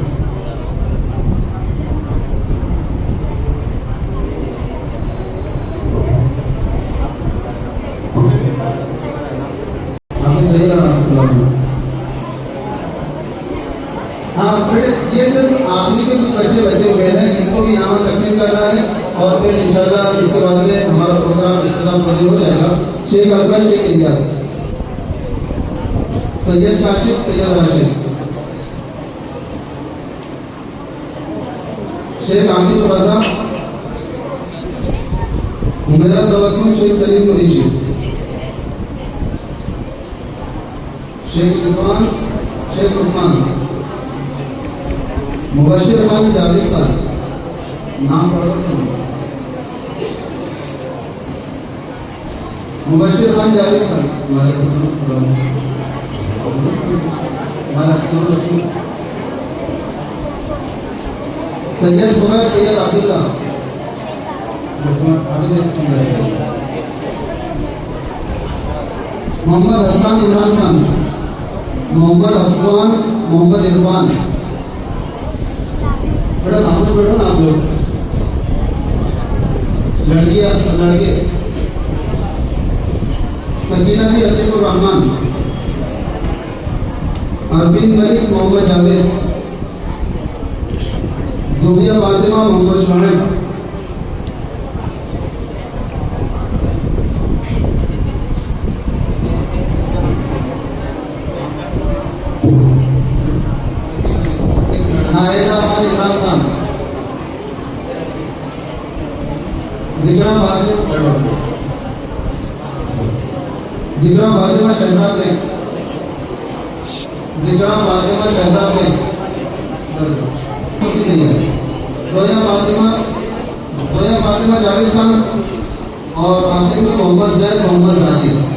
हाँ बेटे, ये सिर्फ आपने के कुछ बच्चे हुए हैं, इनको भी यहाँ तकसीम करना है और फिर इंशाल्लाह इसके बाद में हमारा प्रोग्राम इंतजाम पजीर हो जाएगा। शेख अकबर शेख इलियास, सैयद काशिफ सैयद राशिद, शेख आमिर रजा, हुमैरा तबस्सुम शेख सलीम कुरैशी, शेख रिजवान शेख उस्मान, मुबशिर खान जावेद खान, नाम पढ़ो। मुबशिर खान जावेद खान, सैयद कुमैर सैयद अब्दुल्ला, मोहम्मद हसन इमरान खान, मोहम्मद अफवान मोहम्मद इरफान। बेटा नाम तो बेटा ना आप लोग, लड़कियां लड़के, सकीना भी अतीकुर रहमान, अरविंद मलिक मोहम्मद जावेद, ज़ुबिया फातिमा मोहम्मद शुएब, नायदा खान इमरान खान, जिक्रा फातिमा शहजाद बेग, जिक्रा फातिमा शहजाद बेग, जोया फातिमा जावेद खान और आखिर में मोहम्मद जैद मोहम्मद जाकिर।